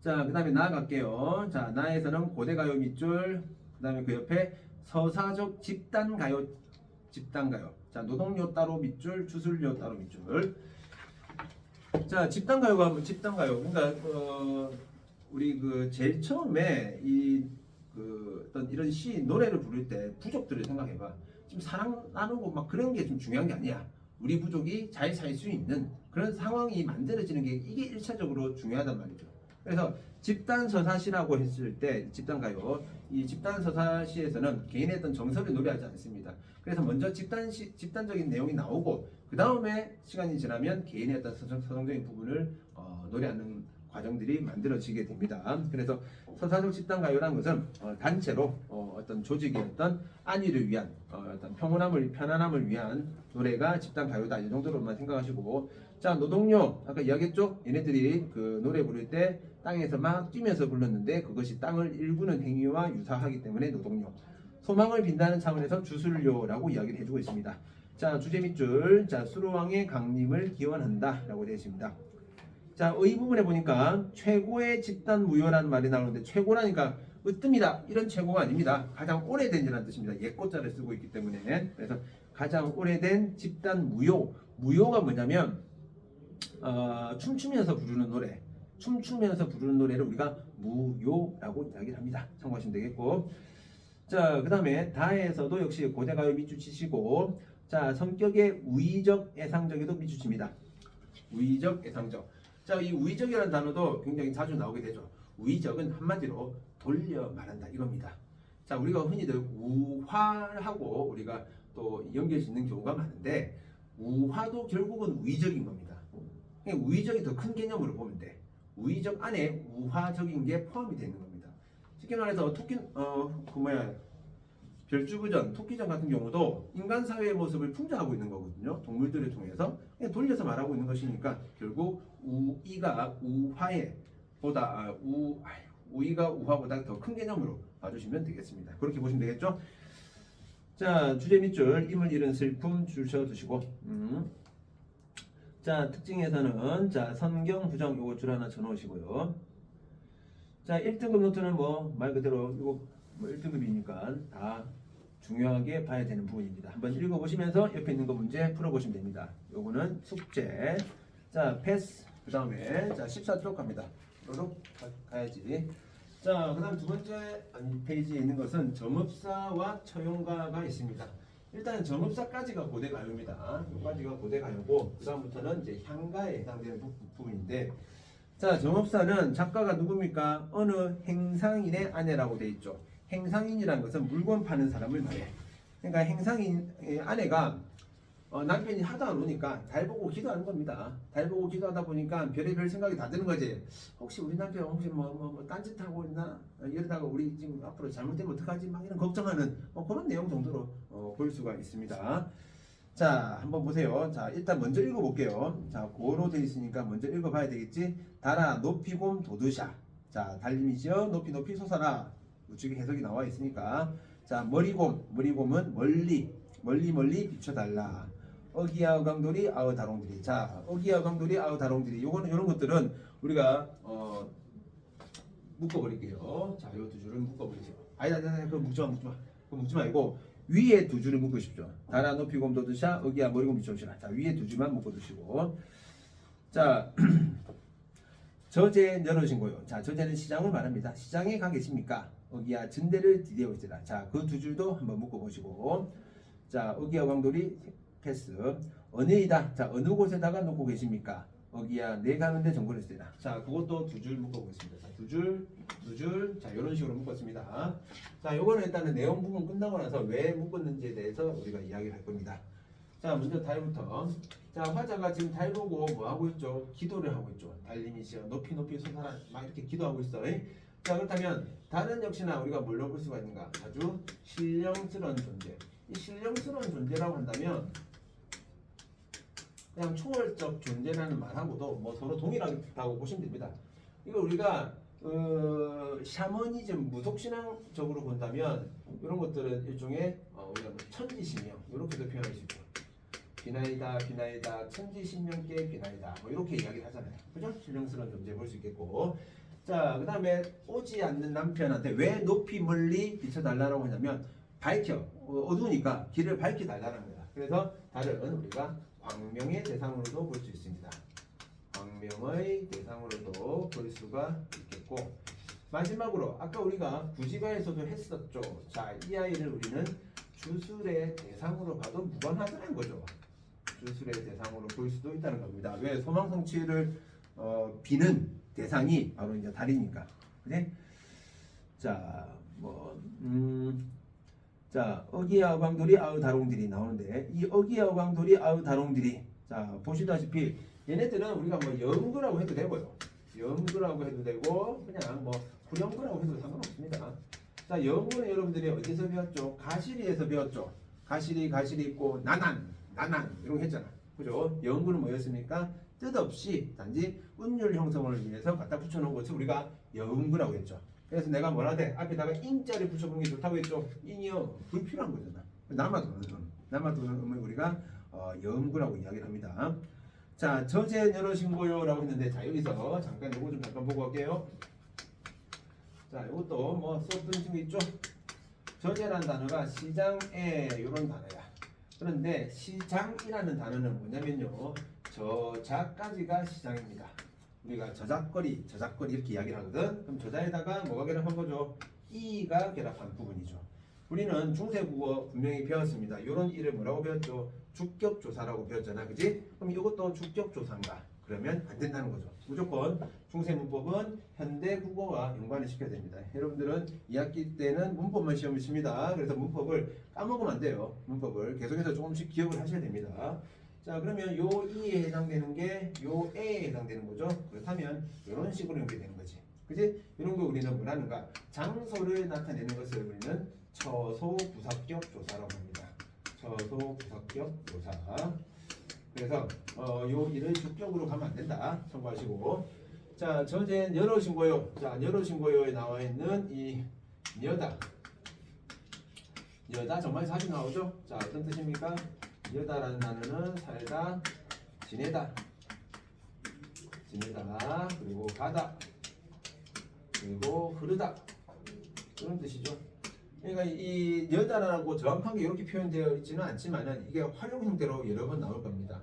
Speaker 1: 자, 그 다음에 나아갈게요. 자, 나에서는 고대가요 밑줄, 그 다음에 그 옆에 서사적 집단가요. 자, 노동요 따로 밑줄, 주술요 따로 밑줄. 자, 집단가요가 뭐 집단가요. 그러니까 우리 그 제일 처음에 어떤 이런 시 노래를 부를 때 부족들을 생각해봐. 지금 사랑 나누고 막 그런 게 좀 중요한 게 아니야. 우리 부족이 잘 살 수 있는 그런 상황이 만들어지는 게 이게 1차적으로 중요하단 말이죠. 그래서 집단서사시라고 했을 때 집단가요, 이 집단서사시에서는 개인의 어떤 정서를 노래하지 않습니다. 그래서 먼저 집단적인 내용이 나오고 그 다음에 시간이 지나면 개인의 어떤 서정적인 부분을 노래하는 과정들이 만들어지게 됩니다. 그래서 서사적 집단가요라는 것은 단체로 어떤 조직의 어떤 안위를 위한 어떤 편안함을 위한 노래가 집단가요다. 이 정도로만 생각하시고, 자, 노동요 아까 이야기했죠. 얘네들이 그 노래 부를 때 땅에서 막 뛰면서 불렀는데 그것이 땅을 일구는 행위와 유사하기 때문에 노동요. 소망을 빈다는 차원에서 주술요라고 이야기를 해주고 있습니다. 자, 주제 밑줄, 자, 수로왕의 강림을 기원한다 라고 되어 있습니다. 자, 의 부분에 보니까 최고의 집단 무효라는 말이 나오는데 최고라니까 으뜸이다 이런 최고가 아닙니다. 가장 오래된이라는 뜻입니다. 옛꽃자를 쓰고 있기 때문에. 그래서 가장 오래된 집단 무효가 뭐냐면 춤추면서 부르는 노래를 우리가 무효라고 이야기를 합니다. 참고하시면 되겠고, 자, 그 다음에 다에서도 역시 고대가요 밑줄 치시고, 자, 성격의 우의적 애상적에도 밑줄 칩니다. 우의적 애상적. 자, 이 우의적이라는 단어도 굉장히 자주 나오게 되죠. 우의적은 한마디로 돌려 말한다 이겁니다. 자, 우리가 흔히들 우화하고 우리가 또 연결 짓는 경우가 많은데 우화도 결국은 우의적인 겁니다. 우의적이 더 큰 개념으로 보면 돼. 우의적 안에 우화적인 게 포함이 되는 겁니다. 쉽게 말해서 별주부전, 토끼전 같은 경우도 인간 사회의 모습을 풍자하고 있는 거거든요. 동물들을 통해서 그냥 돌려서 말하고 있는 것이니까 결국 우의가 우화보다 더 큰 개념으로 봐주시면 되겠습니다. 그렇게 보시면 되겠죠? 자, 주제 밑줄, 임을 잃은 슬픔 줄쳐 두시고, 자, 특징에서는 자, 선경, 부정 요거 줄 하나 쳐놓으시고요. 자, 1등급 노트는 뭐 말 그대로 이거 1등급이니까 다 중요하게 봐야 되는 부분입니다. 한번 읽어보시면서 옆에 있는 거 문제 풀어보시면 됩니다. 요거는 숙제. 자, 패스. 그 다음에 자, 14쪽 갑니다. 요렇게 가야지. 자, 그 다음 두 번째 페이지에 있는 것은 점읍사와 처용가가 있습니다. 일단 점읍사까지가 고대가요입니다. 여기까지가 고대가요고 그 다음부터는 이제 향가에 해당되는 부분인데, 자, 점읍사는 작가가 누굽니까? 어느 행상인의 아내라고 돼 있죠. 행상인이라는 것은 물건 파는 사람을 말해. 그러니까 행상인의 아내가 남편이 하도 안 오니까 달 보고 기도하는 겁니다. 달 보고 기도하다 보니까 별의별 생각이 다 드는 거지. 혹시 우리 남편 혹시 뭐 딴짓하고 있나? 이러다가 우리 지금 앞으로 잘못되면 어떡하지? 막 이런 걱정하는 그런 내용 정도로 볼 수가 있습니다. 자, 한번 보세요. 자, 일단 먼저 읽어볼게요. 자, 고로 되어 있으니까 먼저 읽어봐야 되겠지. 달아 높이곰 도드샤. 자, 달님이시여 높이 높이 솟아라. 우측에 해석이 나와 있으니까. 자, 머리곰은 멀리 비춰달라. 어기야 어강돌이 아우 다롱들이. 자, 어기야 어강돌이 아우 다롱들이. 요거는 이런 것들은 우리가 묶어버릴게요. 자, 요 두 줄을 묶어버리세요. 아니다, 그거 묶지 말고 위에 두 줄을 묶으십시오. 달아 높이곰 도드샤 어기야 머리곰 비춰주시라. 자, 위에 두 줄만 묶어두시고. 자, 저제 열어신고요. 자, 저제는 시장을 말합니다. 시장에 가 계십니까? 어기야 진대를 디디어오시라. 자, 그 두 줄도 한번 묶어보시고. 자, 어기야 광돌이 패스. 어느이다. 자, 어느 곳에다가 놓고 계십니까? 어기야 내 가는데 정보를 쓰라. 자, 그것도 두 줄 묶어보겠습니다. 자, 두 줄. 자, 이런 식으로 묶었습니다. 자, 요거는 일단은 내용 부분 끝나고 나서 왜 묶었는지에 대해서 우리가 이야기를 할 겁니다. 자, 먼저 달부터. 자, 화자가 지금 달 보고 뭐 하고 있죠? 기도를 하고 있죠. 달님이시여 높이 높이 솟아라. 막 이렇게 기도하고 있어. 자, 그렇다면 달은 역시나 우리가 뭘로 볼 수가 있는가? 아주 신령스러운 존재. 이 신령스러운 존재라고 한다면 그냥 초월적 존재라는 말하고도 뭐 서로 동일하다고 보시면 됩니다. 이거 우리가 샤머니즘 무속신앙적으로 본다면 이런 것들은 일종의 우리가 뭐 천지신명 이렇게도 표현할 수 있고 비나이다 천지신명께 비나이다 뭐 이렇게 이야기를 하잖아요. 그죠? 신령스러운 존재 볼 수 있겠고. 자, 그 다음에 오지 않는 남편한테 왜 높이 멀리 비춰달라고 하냐면 어두우니까 길을 밝혀달라는 거야. 그래서 달은 우리가 광명의 대상으로도 볼 수 있습니다. 광명의 대상으로도 볼 수가 있겠고, 마지막으로 아까 우리가 부지가에서도 했었죠. 자, 이 아이를 우리는 주술의 대상으로 봐도 무관하다는 거죠. 주술의 대상으로 볼 수도 있다는 겁니다. 왜? 소망성취를 비는 대상이 바로 이제 달이니까. 그래? 자, 자, 어기야 어광돌이 아우 다롱들이 나오는데 이 어기야 어광돌이 아우 다롱들이 자, 보시다시피 얘네들은 우리가 뭐 염구라고 해도 되고요. 염구라고 해도 되고 그냥 뭐 구령구라고 해도 상관없습니다. 자, 염구는 여러분들이 어디서 배웠죠? 가시리에서 배웠죠. 가시리 있고 나난 이런 거 했잖아. 그죠? 염구는 뭐였습니까? 뜻없이 단지 운율 형성을 위해서 갖다 붙여놓은 것을 우리가 염구라고 했죠. 그래서 내가 뭐라 돼? 앞에다가 인자를 붙여보는 게 좋다고 했죠. 인이요 불필요한 거잖아. 남아도는 음을 우리가 염구라고 이야기를 합니다. 자, 저제 여러신고요라고 했는데 자, 여기서 잠깐 요거 좀 잠깐 보고 갈게요. 자, 이것도 뭐 수업 들으신 거 있죠? 저제라는 단어가 시장에 이런 단어야. 그런데 시장이라는 단어는 뭐냐면요, 저자까지가 시장입니다. 우리가 저작거리 이렇게 이야기를 하거든. 그럼 저자에다가 뭐가 결합한 거죠? 이가 결합한 부분이죠. 우리는 중세국어 분명히 배웠습니다. 이런 이를 뭐라고 배웠죠? 주격조사라고 배웠잖아, 그지? 그럼 이것도 주격조사인가? 그러면 안 된다는 거죠. 무조건 중세문법은 현대국어와 연관을 시켜야 됩니다. 여러분들은 2학기 때는 문법만 시험을 칩니다. 그래서 문법을 까먹으면 안 돼요. 문법을 계속해서 조금씩 기억을 하셔야 됩니다. 자, 그러면 요 이에 해당되는 게 요 에에 해당되는 거죠. 그렇다면 이런 식으로 연결되는 거지. 그지? 이런 거 우리는 뭐라는가? 장소를 나타내는 것을 우리는 처소부사격 조사라고 합니다. 처소부사격 조사. 그래서 요 일을 주격으로 가면 안 된다. 참고하시고. 자, 저제 여러신고요. 자, 여러신고요에 나와 있는 이 여다 정말 자주 나오죠. 자, 어떤 뜻입니까? 여다라는 단어는 살다, 지내다, 그리고 가다, 그리고 흐르다 그런 뜻이죠. 그러니까 이 여다라고 정확하게 이렇게 표현되어 있지는 않지만은 이게 활용 형태로 여러 번 나올 겁니다.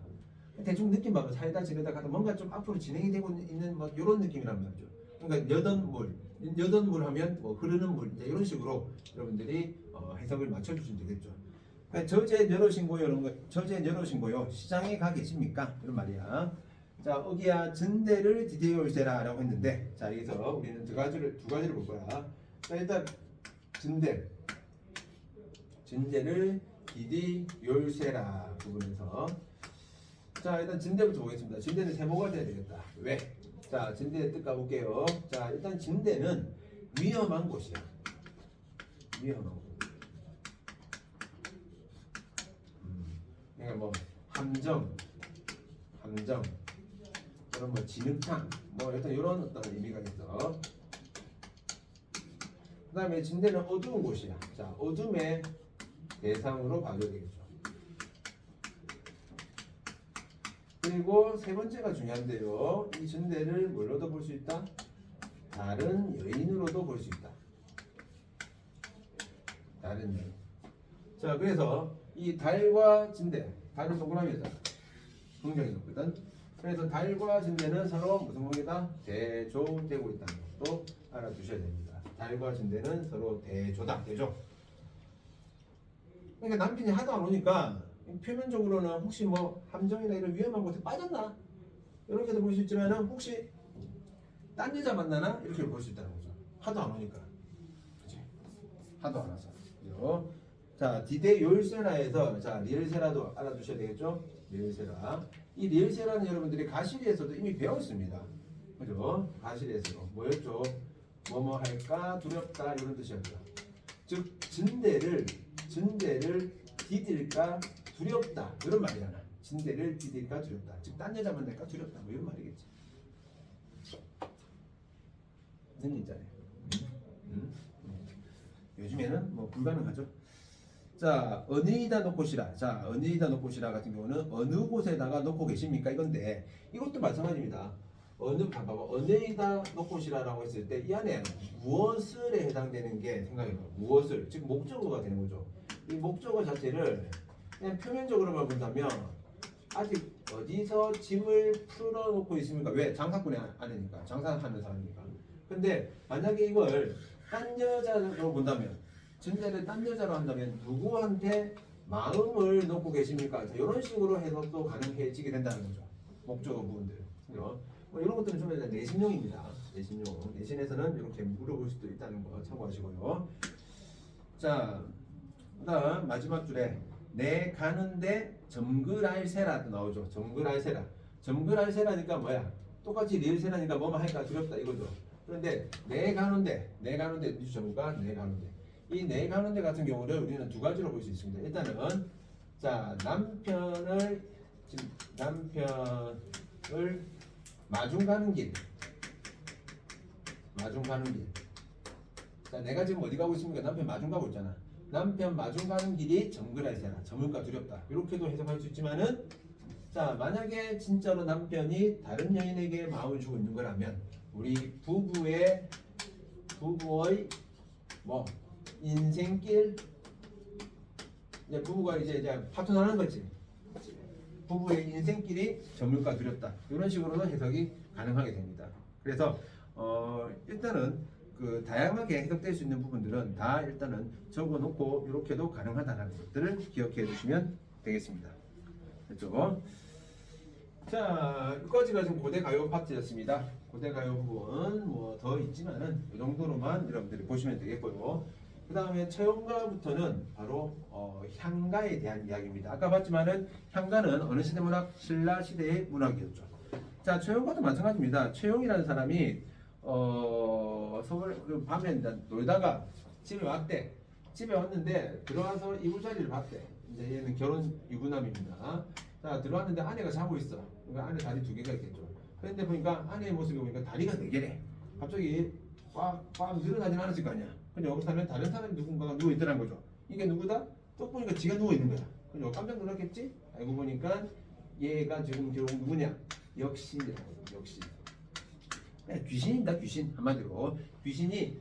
Speaker 1: 대충 느낌 봐도 살다, 지내다, 가다 뭔가 좀 앞으로 진행이 되고 있는 뭐 이런 느낌이란 말이죠. 그러니까 여던 물 하면 뭐 흐르는 물 이제 이런 식으로 여러분들이 해석을 맞춰주시면 되겠죠. 저제 여러신고요 시장에 가 계십니까? 이런 말이야. 자, 어기야 전대를 디디올세라 라고 했는데 자, 여기서 우리는 두 가지를 볼 거야. 자, 일단 전대를 디디 요일세라 부분에서 자 일단 진대부터 보겠습니다. 진대는 세모가 돼야 되겠다. 왜? 자 진대의 뜻 가볼게요. 자 일단 진대는 위험한 곳이야. 위험한 곳. 그러니까 뭐 함정 그런 뭐 진흙탕 뭐 일단 이런 어떤 의미가 있어. 그 다음에 진대는 어두운 곳이야. 자 어둠의 대상으로 봐줘야 되겠죠. 그리고 세 번째가 중요한데요. 이 진대를 뭘로도 볼 수 있다? 다른 여인으로도 볼 수 있다. 다른 여인. 자 그래서 이 달과 진대, 달은 동그라미잖아. 긍정이 높거든. 그래서 달과 진대는 서로 무슨 관계다? 대조되고 있다는 것도 알아두셔야 됩니다. 달과 진대는 서로 대조다. 대조. 그러니까 남편이 하도 안 오니까 표면적으로는 혹시 뭐 함정이나 이런 위험한 곳에 빠졌나? 이렇게도 볼 수 있지만은 혹시 딴 여자 만나나? 이렇게 볼 수 있다는 거죠. 하도 안 오니까. 그치? 하도 안 와서. 그죠? 자, 디데 요일세라에서 자, 리을세라도 알아두셔야 되겠죠? 리을세라. 이 리을세라는 여러분들이 가시리에서도 이미 배웠습니다. 그죠? 가시리에서 뭐였죠? 뭐뭐 할까 두렵다 이런 뜻이었죠. 즉 진대를 디딜까 두렵다 이런 말이잖아. 진대를 디딜까 두렵다. 즉 딴 여자 만날까 두렵다 뭐 이런 말이겠지. 무슨 일자네. 요즘에는 뭐 불가능하죠. 자, 어느이다 놓고시라. 자, 어느이다 놓고시라 같은 경우는 어느 곳에다가 놓고 계십니까? 이건데 이것도 마찬가지입니다. 봐봐. 어느이다 놓고시라라고 했을 때 이 안에 무엇을에 해당되는 게 생각해봐. 무엇을 즉 목적어가 되는 거죠. 이 목적어 자체를 그냥 표면적으로만 본다면 아직 어디서 짐을 풀어놓고 있습니까? 왜? 장사꾼이 아니니까. 장사하는 사람이니까. 근데 만약에 이걸 딴 여자로 본다면 진대를 딴 여자로 한다면 누구한테 마음을 놓고 계십니까? 이런 식으로 해석도 가능해지게 된다는 거죠. 목적어 부분들. 뭐 이런 것들은 좀 내신용입니다. 내신용. 내신에서는 이렇게 물어볼 수도 있다는 거 참고하시고요. 자, 그다음 마지막 줄에 내 가는데 점글알세라도 나오죠. 점글알세라. 점글알세라니까 뭐야? 똑같이 리을세라니까 뭐만 할까 두렵다 이거죠. 그런데 내 가는데 미주정부가 내 가는데 이 내 가는데 같은 경우를 우리는 두 가지로 볼 수 있습니다. 일단은 자 남편을 마중 가는 길. 자 내가 지금 어디 가고 있습니까? 남편 마중 가고 있잖아. 남편 마중 가는 길이 점글알세라. 점을까 두렵다. 이렇게도 해석할 수 있지만은 자 만약에 진짜로 남편이 다른 여인에게 마음을 주고 있는 거라면 우리 부부의 뭐 인생길 이제 부부가 이제 파토나는 거지. 부부의 인생길이 저물까 두렵다. 이런 식으로는 해석이 가능하게 됩니다. 그래서 일단은 그 다양하게 해석될 수 있는 부분들은 다 일단은 적어놓고 이렇게도 가능하다는 것들을 기억해 주시면 되겠습니다. 됐죠? 자, 여기까지가 지금 고대 가요 파트였습니다. 고대 가요 부분 뭐 더 있지만은 이 정도로만 여러분들이 보시면 되겠고요. 그 다음에 채용가부터는 바로 향가에 대한 이야기입니다. 아까 봤지만은 향가는 어느 시대 문학? 신라 시대의 문학이었죠. 자, 채용가도 마찬가지입니다. 채용이라는 사람이 서울 밤에 놀다가 집에 왔대. 집에 왔는데 들어와서 이불 자리를 봤대. 이제 얘는 결혼 유부남입니다. 자, 들어왔는데 아내가 자고 있어. 그러니까 안에 다리 두 개가 있겠죠. 그런데 보니까 아내의 모습이 보니까 다리가 네 개래. 갑자기 꽉 늘어나진 않았을 거 아니야. 근데 여기서 하면 다른 사람이 누군가가 누워 있더라는 거죠. 이게 누구다? 또 보니까 지가 누워 있는 거야. 그래서 깜짝 놀랐겠지? 알고 보니까 얘가 지금 결국 누구냐? 역신이라고. 역신. 귀신이다 귀신. 한마디로 귀신이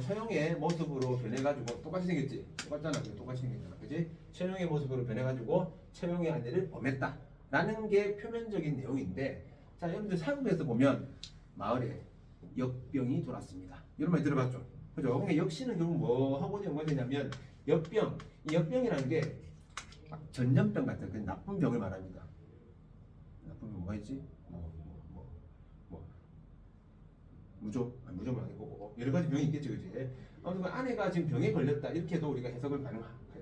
Speaker 1: 처형의 모습으로 변해가지고 똑같이 생겼지. 똑같잖아. 똑같이 생겼잖아. 그지? 처형의 모습으로 변해가지고 처형의 아내를 범했다. 라는 게 표면적인 내용인데 자 여러분들 사극에서 보면 마을에 역병이 돌았습니다. 이런 말 들어봤죠? 그죠? 그러니까 역시는 결국 뭐 하고 연관이 되냐면 역병. 이 역병이라는 게 전염병 같은 그 나쁜 병을 말합니다. 나쁜 병 뭐였지? 무좀 아니고 여러 가지 병이 있겠죠, 그지? 아무튼 아내가 지금 병에 걸렸다 이렇게도 우리가 해석을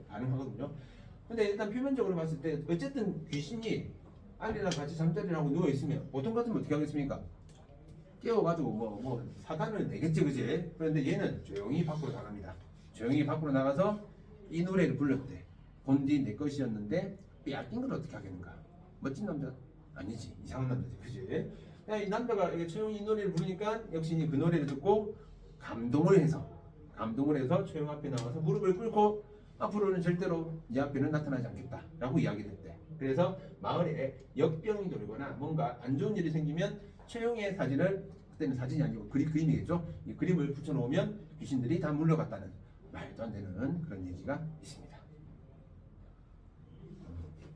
Speaker 1: 가능하거든요. 근데 일단 표면적으로 봤을 때 어쨌든 귀신이 아내랑 같이 잠자리를 하고 누워 있으면 보통 같으면 어떻게 하겠습니까? 깨워가지고 뭐 사단을 내겠지, 그지? 그런데 얘는 조용히 밖으로 나갑니다. 조용히 밖으로 나가서 이 노래를 불렀대. 본디 내 것이었는데 빼앗긴 걸 어떻게 하겠는가? 멋진 남자 아니지, 이상한 남자지, 그지? 이 남자가 최영이 이 노래를 부르니까 역시 그 노래를 듣고 감동을 해서 최영 앞에 나와서 무릎을 꿇고 앞으로는 절대로 네 앞에는 나타나지 않겠다라고 이야기를 했대. 그래서 마을에 역병이 돌거나 뭔가 안 좋은 일이 생기면 최영의 사진을, 그때는 사진이 아니고 그림이겠죠. 이 그림을 붙여놓으면 귀신들이 다 물러갔다는 말도 안 되는 그런 얘기가 있습니다.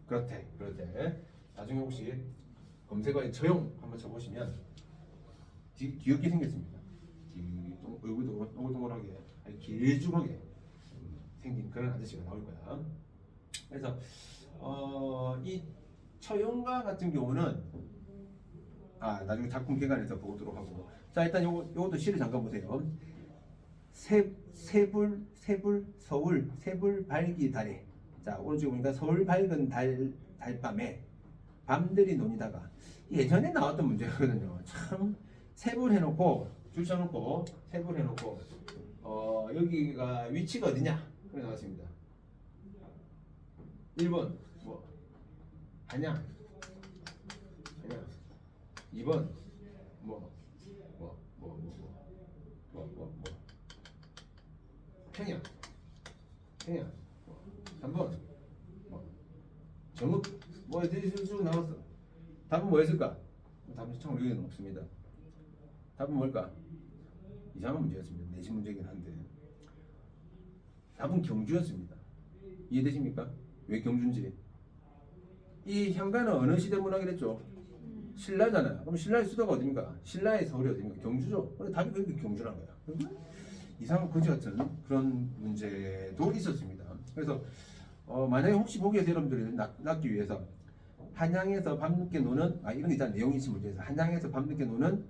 Speaker 1: 그렇대. 나중에 혹시 검색어에 저용 한번 쳐보시면 귀엽게 생겼습니다. 얼굴도 동글동글하게 아주 길쭉하게 생긴 그런 아저씨가 나올 거야. 그래서 이 처용가 같은 경우는 나중에 작품 개관해서 보도록 하고, 자 일단 요것도 시를 잠깐 보세요. 새불 서울 새불 밝기 달에, 자 오른쪽에 보니까 서울 밝은 달밤에 밤들이 논이다가 예전에 나왔던 문제거든요. 참 세불 해놓고 줄 쳐놓고 세불 해놓고 여기가 위치가 어디냐 그래 나왔습니다. 1번 뭐 한양 2번 평양 3번 정읍 쭉 나왔어. 답은 뭐였을까? 답은 시청률 여기는 없습니다. 답은 뭘까? 이상한 문제였습니다. 내신 문제긴 한데 답은 경주였습니다. 이해되십니까? 왜 경주인지. 이 향가는 어느 시대 문학이랬죠? 신라잖아요. 그럼 신라의 수도가 어디입니까? 신라의 서울이 어디입니까? 경주죠. 그래서 답이 그렇게 경주란 거야. 이상한 거지 같은 그런 문제도 있었습니다. 그래서 만약에 혹시 보기 위해서 여러분들이 낫기 위해서 한양에서 밤늦게 노는 이런 게 있잖아요. 내용이 있는 문제에서 한양에서 밤늦게 노는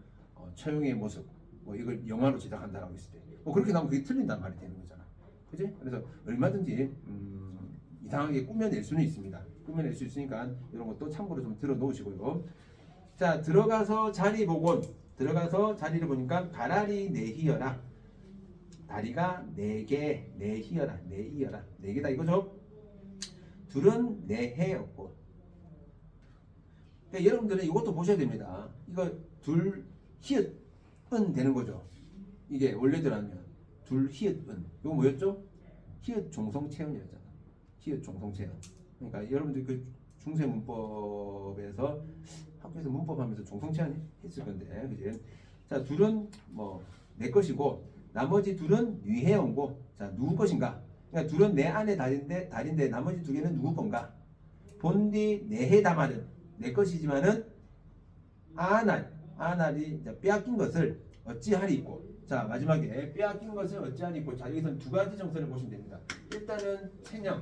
Speaker 1: 처용의 모습 이걸 영화로 제작한다라고 했을 때 그렇게 나오면 그게 틀린다는 말이 되는 거잖아. 그지? 그래서 얼마든지 이상하게 꾸며낼 수는 있습니다. 꾸며낼 수 있으니까 이런 것도 참고로 좀 들어 놓으시고요. 자 들어가서 자리 보곤, 들어가서 자리를 보니까 가라리 내희여라, 다리가 4개 내희여라, 내이여라 4개다 이거죠. 둘은 내해였고, 그러니까 여러분들은 이것도 보셔야 됩니다. 이거 둘 히읗은 되는 거죠. 이게 원래대로 하면 둘 히읗은 이거 뭐였죠? 히읗 종성체언이었잖아. 히읗 종성체언. 그러니까 여러분들 그 중세 문법에서 학교에서 문법하면서 종성체언 했을 건데, 그지? 자 둘은 내 것이고 나머지 둘은 뉘해온고, 자 누구 것인가? 그러니까 둘은 내 안에 달인데 나머지 2개는 누구 건가? 본디 내해 담아는 내 것이지만은 아날이 이제 빼앗긴 것을 어찌하리 있고, 자 마지막에 빼앗긴 것을 어찌하리 있고, 자 여기서는 2가지 정선을 보시면 됩니다. 일단은 체념,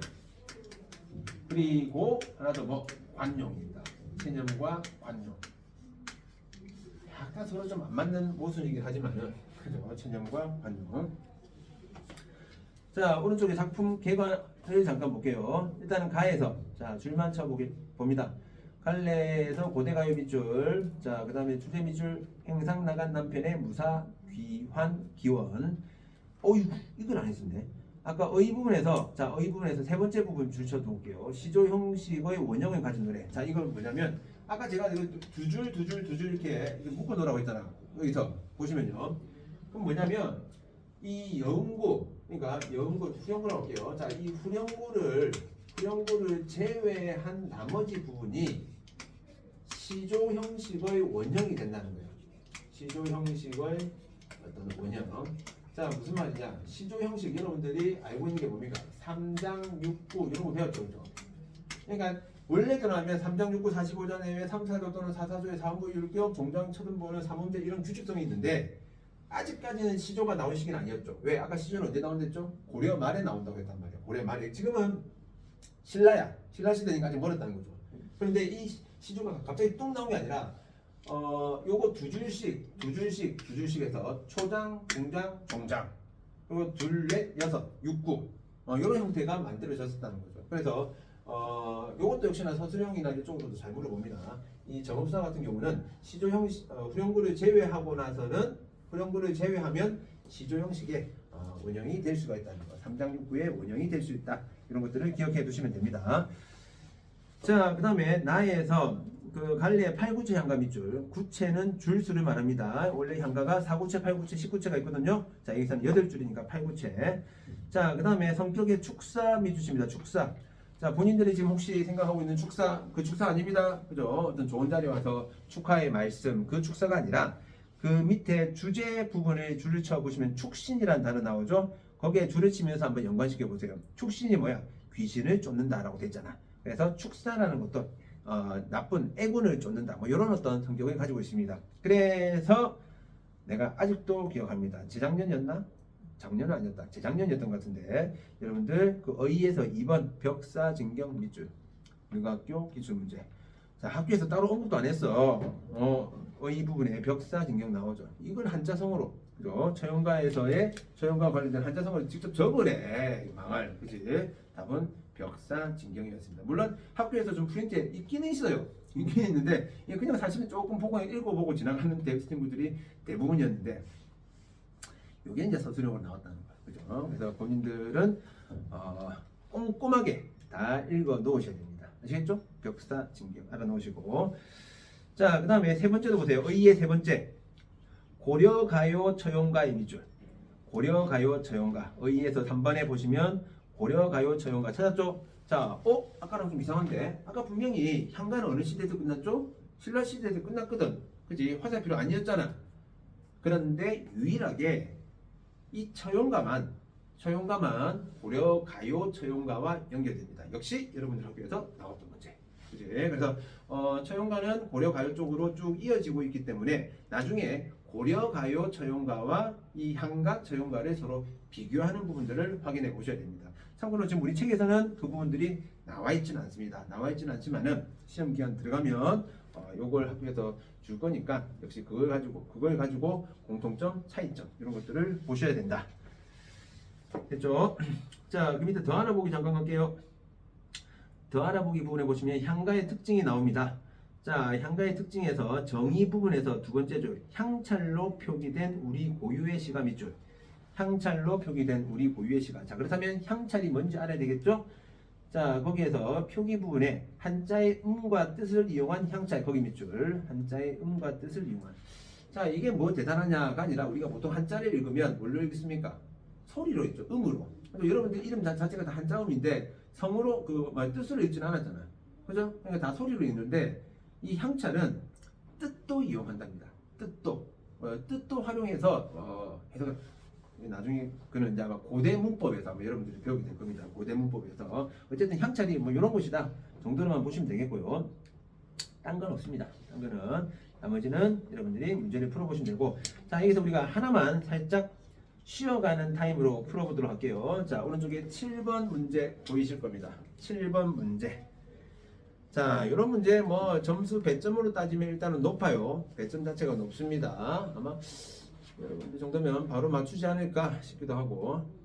Speaker 1: 그리고 하나 더 관용입니다. 체념과 관용. 약간 서로 좀 안 맞는 모순이긴 하지만은 그죠? 체념과 관용. 자 오른쪽에 작품 개관을 잠깐 볼게요. 일단은 가에서 자 줄만 봅니다. 갈래에서 고대가요 밑줄, 자 그 다음에 주제 밑줄 행상 나간 남편의 무사 귀환 기원. 이건 안 했었네. 아까 의 부분에서, 자 의 부분에서 세 번째 부분 줄 쳐볼게요. 시조 형식의 원형을 가진 노래. 자 이건 뭐냐면 아까 제가 이거 두 줄 이렇게 묶어 놓으라고 했잖아. 여기서 보시면요. 그럼 뭐냐면 이 여음구, 그러니까 여음구 후렴구라고 할게요. 자 이 후렴구를 제외한 나머지 부분이 시조 형식의 원형이 된다는 거예요. 시조 형식의 어떤 원형. 자 무슨 말이냐? 시조 형식 여러분들이 알고 있는 게 뭡니까? 3장 6구 이런 거 배웠죠, 그죠? 그러니까 원래대로 하면 3장 6구 45장 내외 3, 4조 또는 4, 4조의 4음부 율격 종장 처분보는 3음제 이런 규칙성이 있는데 아직까지는 시조가 나온 시기는 아니었죠. 왜? 아까 시조는 언제 나온댔죠? 고려 말에 나온다고 했단 말이야. 고려 말에. 지금은 신라야. 신라 시대니까 아직 멀었다는 거죠. 그런데 이 시조가 갑자기 뚝 나온 게 아니라 요거 두 줄씩에서 초장, 중장, 종장, 그리고 둘, 넷, 여섯, 육구 이런 형태가 만들어졌었다는 거죠. 그래서 요것도 역시나 서술형이나 이쪽으로도 잘 물어봅니다. 이 정업사 같은 경우는 시조형 후령구를 제외하고 나서는 후령구를 제외하면 시조 형식의 원형이 될 수가 있다는 거. 3장 6구의 원형이 될 수 있다. 이런 것들을 기억해 두시면 됩니다. 자, 그 다음에 나에서 그 갈래의 8구체 향가 밑줄, 구체는 줄수를 말합니다. 원래 향가가 4구체, 8구체, 10구체가 있거든요. 자, 여기서는 8줄이니까 8구체. 자, 그 다음에 성격의 축사 밑줄입니다. 축사. 자, 본인들이 지금 혹시 생각하고 있는 축사, 그 축사 아닙니다. 그죠? 어떤 좋은 자리에 와서 축하의 말씀, 그 축사가 아니라 그 밑에 주제 부분을 줄을 쳐 보시면 축신이라는 단어 나오죠? 거기에 줄을 치면서 한번 연관시켜 보세요. 축신이 뭐야? 귀신을 쫓는다라고 됐잖아. 그래서 축사라는 것도 나쁜 애군을 쫓는다. 뭐 이런 어떤 성격을 가지고 있습니다. 그래서 내가 아직도 기억합니다. 재작년이었나? 작년은 아니었다. 재작년이었던 것 같은데 여러분들 그 어휘에서 2번 벽사진경 밑줄 육학교 기출문제. 자, 학교에서 따로 언급도 안 했어. 어휘 부분에 벽사진경 나오죠. 이걸 한자성어로, 그죠? 처용가에서의 처용과 관련된 한자성어를 직접 적으래. 망할, 그지? 답은 벽사진경이었습니다. 물론 학교에서 좀 프린트에 있기는 있어요. 있긴 있는데 그냥 사실은 조금 보고 읽어보고 지나가는 친구들이 대부분이었는데 이게 이제 서술형으로 나왔다는 거예요. 그죠? 그래서 본인들은 꼼꼼하게 다 읽어 놓으셔야 됩니다. 아시겠죠? 벽사진경 알아 놓으시고. 자, 그 다음에 세 번째도 보세요. 의의 세 번째. 고려가요 처용가의 밑줄. 고려가요 처용가. 의의에서 3번에 보시면 고려가요 처용가 찾았죠? 자, 아까랑 좀 이상한데? 아까 분명히 향가는 어느 시대에서 끝났죠? 신라 시대에서 끝났거든. 그지? 화살표로 아니었잖아. 그런데 유일하게 이 처용가만 고려가요 처용가와 연결됩니다. 역시 여러분들 학교에서 나왔던 문제. 그지? 그래서 처용가는 고려가요 쪽으로 쭉 이어지고 있기 때문에 나중에 고려가요 처용가와 이 향가 처용가를 서로 비교하는 부분들을 확인해 보셔야 됩니다. 참고로 지금 우리 책에서는 그 부분들이 나와 있지는 않습니다. 나와 있지는 않지만은 시험 기간 들어가면 요걸 학교에서 줄 거니까 역시 그걸 가지고 공통점, 차이점 이런 것들을 보셔야 된다. 됐죠? 자, 그 밑에 더 알아보기 잠깐 갈게요. 더 알아보기 부분에 보시면 향가의 특징이 나옵니다. 자, 향가의 특징에서 정의 부분에서 두 번째 줄, 향찰로 표기된 우리 고유의 시가 밑줄. 향찰로 표기된 우리 고유의 시가. 자, 그렇다면 향찰이 뭔지 알아야 되겠죠? 자, 거기에서 표기 부분에 한자의 음과 뜻을 이용한 향찰, 거기 밑줄. 한자의 음과 뜻을 이용한. 자, 이게 뭐 대단하냐가 아니라 우리가 보통 한자를 읽으면 뭘로 읽습니까? 소리로 읽죠. 음으로. 여러분들 이름 자체가 다 한자음인데 성으로 뜻으로 읽지는 않았잖아요. 그죠? 그러니까 다 소리로 읽는데 이 향찰은 뜻도 이용한답니다. 뜻도 활용해서 해석을 나중에 그는 이제 아마 고대 문법에서 아마 여러분들이 배우게 될 겁니다. 고대 문법에서 어쨌든 향찰이 뭐 이런 것이다 정도로만 보시면 되겠고요. 딴 건 없습니다. 딴 거는 나머지는 여러분들이 문제를 풀어보시면 되고, 자, 여기서 우리가 하나만 살짝 쉬어가는 타임으로 풀어보도록 할게요. 자, 오른쪽에 7번 문제 보이실 겁니다. 7번 문제. 자, 이런 문제 뭐 점수 배점으로 따지면 일단은 높아요. 배점 자체가 높습니다. 아마 여러분들 정도면 바로 맞추지 않을까 싶기도 하고.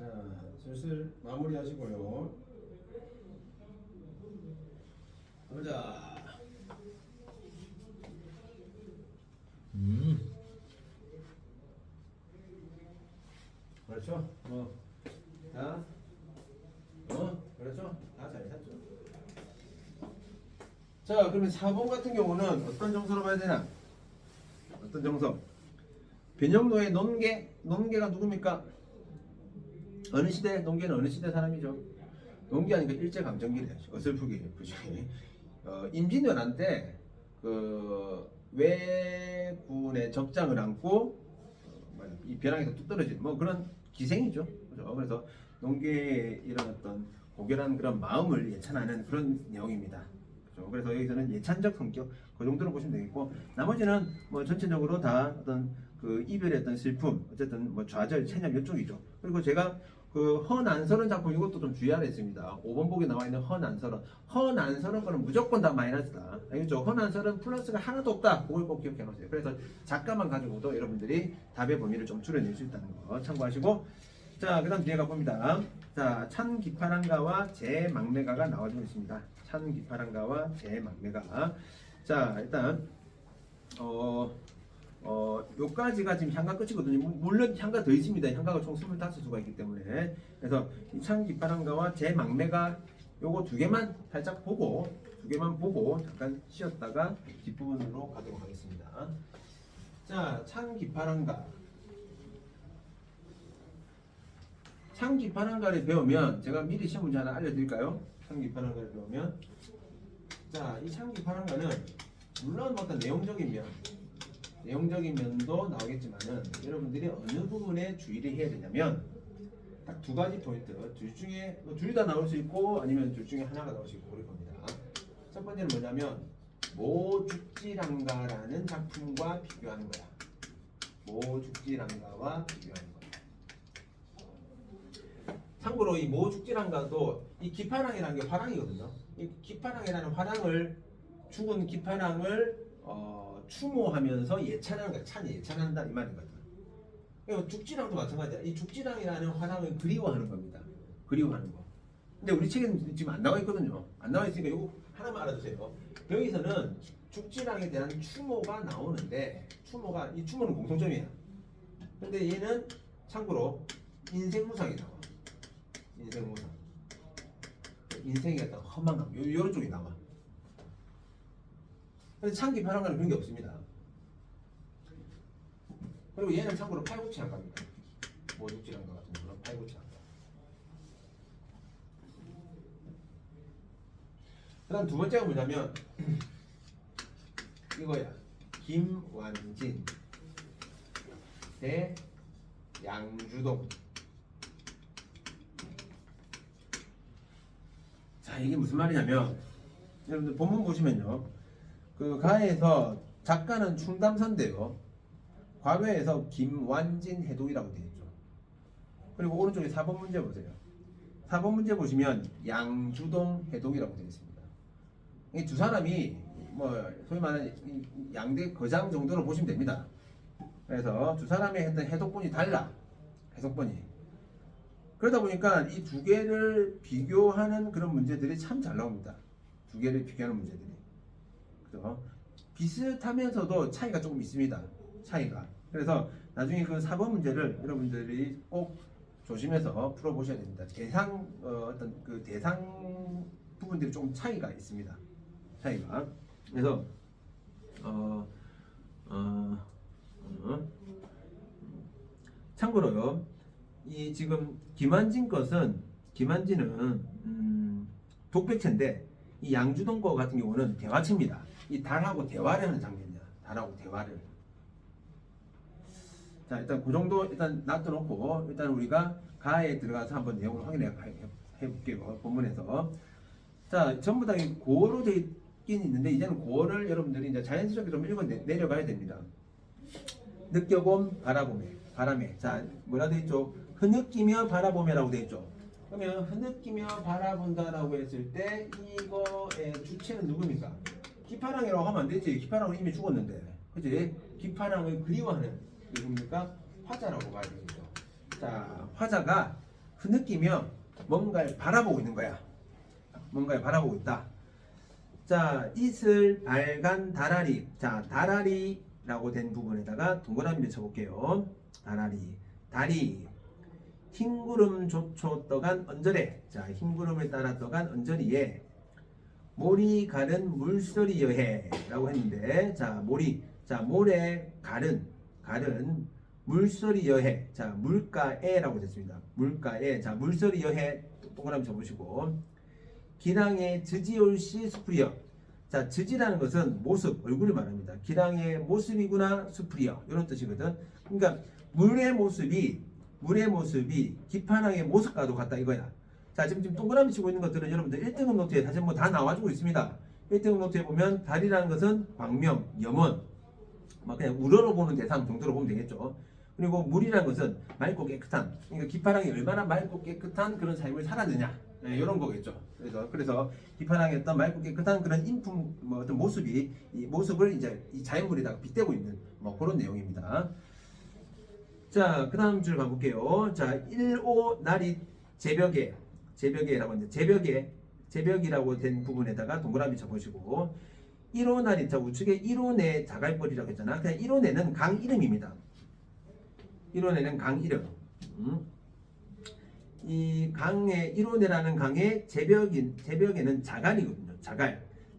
Speaker 1: 자, 슬슬 마무리하시고요. 보자. 그렇죠. 다, 그렇죠. 다 잘 샀죠. 자, 그러면 4번 같은 경우는 어떤 정서로 봐야 되나? 어떤 정서? 변형도의 논개가 누굽니까? 어느 시대? 농계는 어느 시대 사람이죠? 농기하니까 일제강점기래. 어설프게 그지? 임진왜란 때 그 왜군의 적장을 안고 이 벼랑에서 뚝 떨어지는 뭐 그런 기생이죠. 그죠? 그래서 농계의 이런 어떤 고결한 그런 마음을 예찬하는 그런 내용입니다. 그죠? 그래서 여기서는 예찬적 성격 그 정도로 보시면 되겠고, 나머지는 뭐 전체적으로 다 어떤 그 이별의 어떤 슬픔, 어쨌든 뭐 좌절, 체념 이쪽이죠. 그리고 제가 그 허난설은 작품 이것도 좀 주의하라 했습니다. 5번 보기에 나와 있는 허난설은, 허난설은 거는 무조건 다 마이너스다. 알겠죠? 허난설은 플러스가 하나도 없다. 그걸 꼭 기억해 놓으세요. 그래서 작가만 가지고도 여러분들이 답의 범위를 좀 줄여낼 수 있다는 거 참고하시고, 자, 그다음 뒤에 가봅니다. 자, 찬기파랑가와 제망매가가 나와주고 있습니다. 찬기파랑가와 제망매가. 자, 일단 요까지가 지금 향가 끝이거든요. 물론 향가 더 있습니다. 향가가 총 25수가 있기 때문에. 그래서 이 찬기파랑가와 제망매가 요거 두 개만 살짝 보고, 잠깐 쉬었다가 뒷부분으로 가도록 하겠습니다. 자, 찬기파랑가. 찬기파랑가를 배우면, 제가 미리 시험 문제 하나 알려드릴까요? 찬기파랑가를 배우면, 자, 이 찬기파랑가는 물론 어떤 내용적인 면도 나오겠지만은, 여러분들이 어느 부분에 주의를 해야 되냐면 딱 두 가지 포인트. 둘 중에 둘 다 나올 수 있고 아니면 둘 중에 하나가 나올 수 있고 그럴 겁니다. 첫 번째는 뭐냐면 모죽지랑가라는 작품과 비교하는 거야. 모죽지랑가와 비교하는 거야. 참고로 이 모죽지랑가도 이 기파랑이라는 게 화랑이거든요. 이 기파랑이라는 화랑을, 죽은 기파랑을 추모하면서 예찬하는 거야. 찬이 예찬한다 이 말이거든. 죽지랑도 마찬가지야. 이 죽지랑이라는 화랑을 그리워하는 겁니다. 그리워하는 거. 근데 우리 책에는 지금 안 나와 있거든요. 안 나와 있으니까 이거 하나만 알아두세요. 여기서는 죽지랑에 대한 추모가 나오는데, 이 추모는 공통점이야. 근데 얘는 참고로 인생무상이 나와. 인생무상. 인생의 어떤 허망함, 요런 쪽이 나와. 근데 찬기파랑가는 그런 게 없습니다. 그리고 얘는 참고로 팔구치랑가입니다. 모죽지랑가 같은 경우는 팔구치랑가. 그 다음 두 번째가 뭐냐면 이거야. 김완진 대 양주동. 자, 이게 무슨 말이냐면, 여러분들 본문 보시면요, 그 가에서 작가는 충담선대요. 과거에서 김완진 해독이라고 되어 있죠. 그리고 오른쪽에 4번 문제 보세요. 4번 문제 보시면 양주동 해독이라고 되어 있습니다. 이 두 사람이 뭐 소위 말하는 양대 거장 정도로 보시면 됩니다. 그래서 두 사람의 했던 해독본이 달라. 해독본이. 그러다 보니까 이 두 개를 비교하는 그런 문제들이 참 잘 나옵니다. 두 개를 비교하는 문제들이. 그죠? 비슷하면서도 차이가 조금 있습니다. 차이가. 그래서 나중에 그 4번 문제를 여러분들이 꼭 조심해서 풀어보셔야 됩니다. 어떤 그 대상 부분들이 좀 차이가 있습니다. 차이가. 그래서 참고로요, 이 지금 김완진은 독백체인데, 이 양주동 거 같은 경우는 대화체입니다. 이 달하고 대화를 하는 장면이야. 달하고 대화를. 자, 일단 그 정도 일단 놔둬놓고, 일단 우리가 가에 들어가서 한번 내용을 확인해 볼게요. 본문에서. 자, 전부 다 고어로 되어 있긴 있는데, 이제는 고어를 여러분들이 이제 자연스럽게 좀 읽어 내려가야 됩니다. 느껴봄 바람에. 자, 뭐라 되어 있죠? 흐느끼며 바라보며라고 되어 있죠. 그러면 흐느끼며 바라본다라고 했을 때 이거의 주체는 누굽니까? 기파랑이라고 하면 안 되지. 기파랑은 이미 죽었는데, 그지? 기파랑을 그리워하는 누굽니까? 화자라고 봐야 되겠죠. 자, 화자가 흐느끼며 뭔가를 바라보고 있는 거야. 뭔가를 바라보고 있다. 자, 이슬 발간 다라리. 자, 다라리라고 된 부분에다가 동그라미를 쳐볼게요. 다라리, 다리. 흰구름 조초 떠간 언저리에. 자, 흰구름을 따라 떠간 언저리에 모리 가른 물소리 여해 라고 했는데, 자, 모리. 자, 모래 가른 물소리 여해. 자, 물가에라고 됐습니다. 물가에. 자, 물소리 여해 동그라미 쳐보시고. 기랑의 즈지올시 수프리어. 자, 즈지라는 것은 모습, 얼굴을 말합니다. 기랑의 모습이구나 수프리어. 이런 뜻이거든. 그러니까 물의 모습이 기판왕의 모습과도 같다 이거야. 자, 지금 동그라미 치고 있는 것들은 여러분들 1등급 노트에 다시 한번 다 나와주고 있습니다. 1등급 노트에 보면 달이라는 것은 광명, 염원, 막 그냥 우러러 보는 대상 정도로 보면 되겠죠. 그리고 물이라는 것은 맑고 깨끗한, 그러니까 기판왕이 얼마나 맑고 깨끗한 그런 삶을 살았느냐, 네, 이런 거겠죠. 그래서 기판왕의 어떤 맑고 깨끗한 그런 인품, 뭐 어떤 모습이 이 모습을 이제 이 자연물에다가 빗대고 있는 뭐 그런 내용입니다. 자, 그 다음 줄 가볼게요. 자, 1호 날이 제벽에라고 하는데 제벽이라고 된 부분에다가 동그라미 쳐보시고 1호 날이 자 우측에 1호내 자갈벌이라고 했잖아. 그냥 1호내는 강 이름입니다. 1호내는 강 이름. 이 강의 1호내라는 강의 제벽에는 자갈이거든요.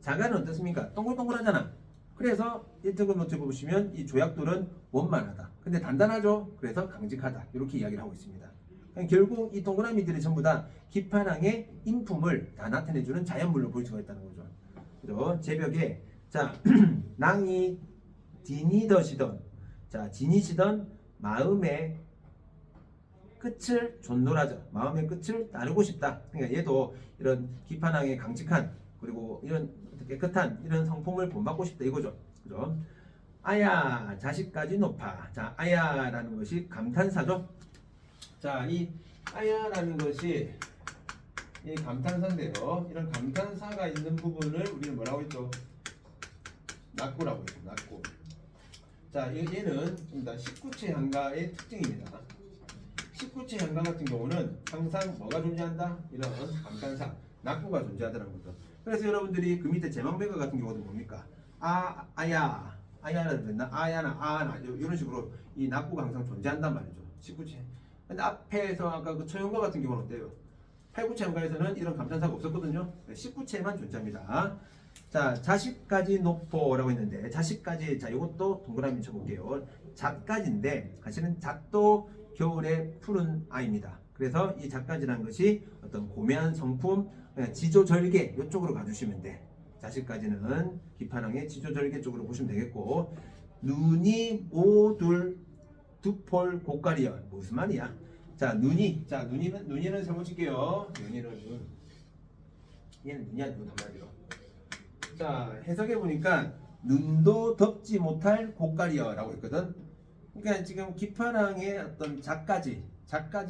Speaker 1: 자갈은 어떻습니까? 동글동글하잖아. 그래서 1등급 노트 보시면 이 조약돌은 원만하다. 근데 단단하죠? 그래서 강직하다. 이렇게 이야기를 하고 있습니다. 결국 이 동그라미들이 전부 다 기판왕의 인품을 다 나타내주는 자연물로 볼 수가 있다는 거죠. 그죠? 제벽에 자 낭이 디니더시던 자 지니시던 마음의 끝을 존노라져 마음의 끝을 따르고 싶다. 그러니까 얘도 이런 기판왕의 강직한 그리고 이런 깨끗한 이런 성품을 본받고 싶다 이거죠. 그죠? 아야 자식까지 높아. 자 아야라는 것이 감탄사죠. 자 이 아야라는 것이 이 감탄사인데요. 이런 감탄사가 있는 부분을 우리는 뭐라고 했죠? 낙구라고 했죠. 낙구. 자 얘는 19채 향가의 특징입니다. 19채 향가 같은 경우는 항상 뭐가 존재한다? 이런 감탄사, 낙구가 존재하더라는 거죠. 그래서 여러분들이 그 밑에 제망배가 같은 경우도 뭡니까? 아야라는 됐나? 아야나 아나 이런 식으로 이 낙구가 항상 존재한단 말이죠. 19채. 근데 앞에서 아까 그 처형가 같은 경우는 어때요? 8, 9채 향가에서는 이런 감탄사가 없었거든요. 19채만 존재합니다. 자, 자식까지 높어라고 했는데 자식까지 자 이것도 동그라미 쳐볼게요. 잣까지인데 사실은 잣도 겨울에 푸른 아이입니다. 그래서 이 잣까지라는 것이 어떤 고매한 성품, 지조절개 이쪽으로 가주시면 돼. 자식까지는 기판왕의 지조절개 쪽으로 보시면 되겠고 눈이 모둘 두폴 고가리여 무슨 말이야? 자 눈이는 세번 칠게요. 눈이는 눈. 얘는 눈이 아니고 말이요. 자 해석해 보니까 눈도 덮지 못할 고가리여라고 했거든. 그러니까 지금 기판왕의 어떤 잣가지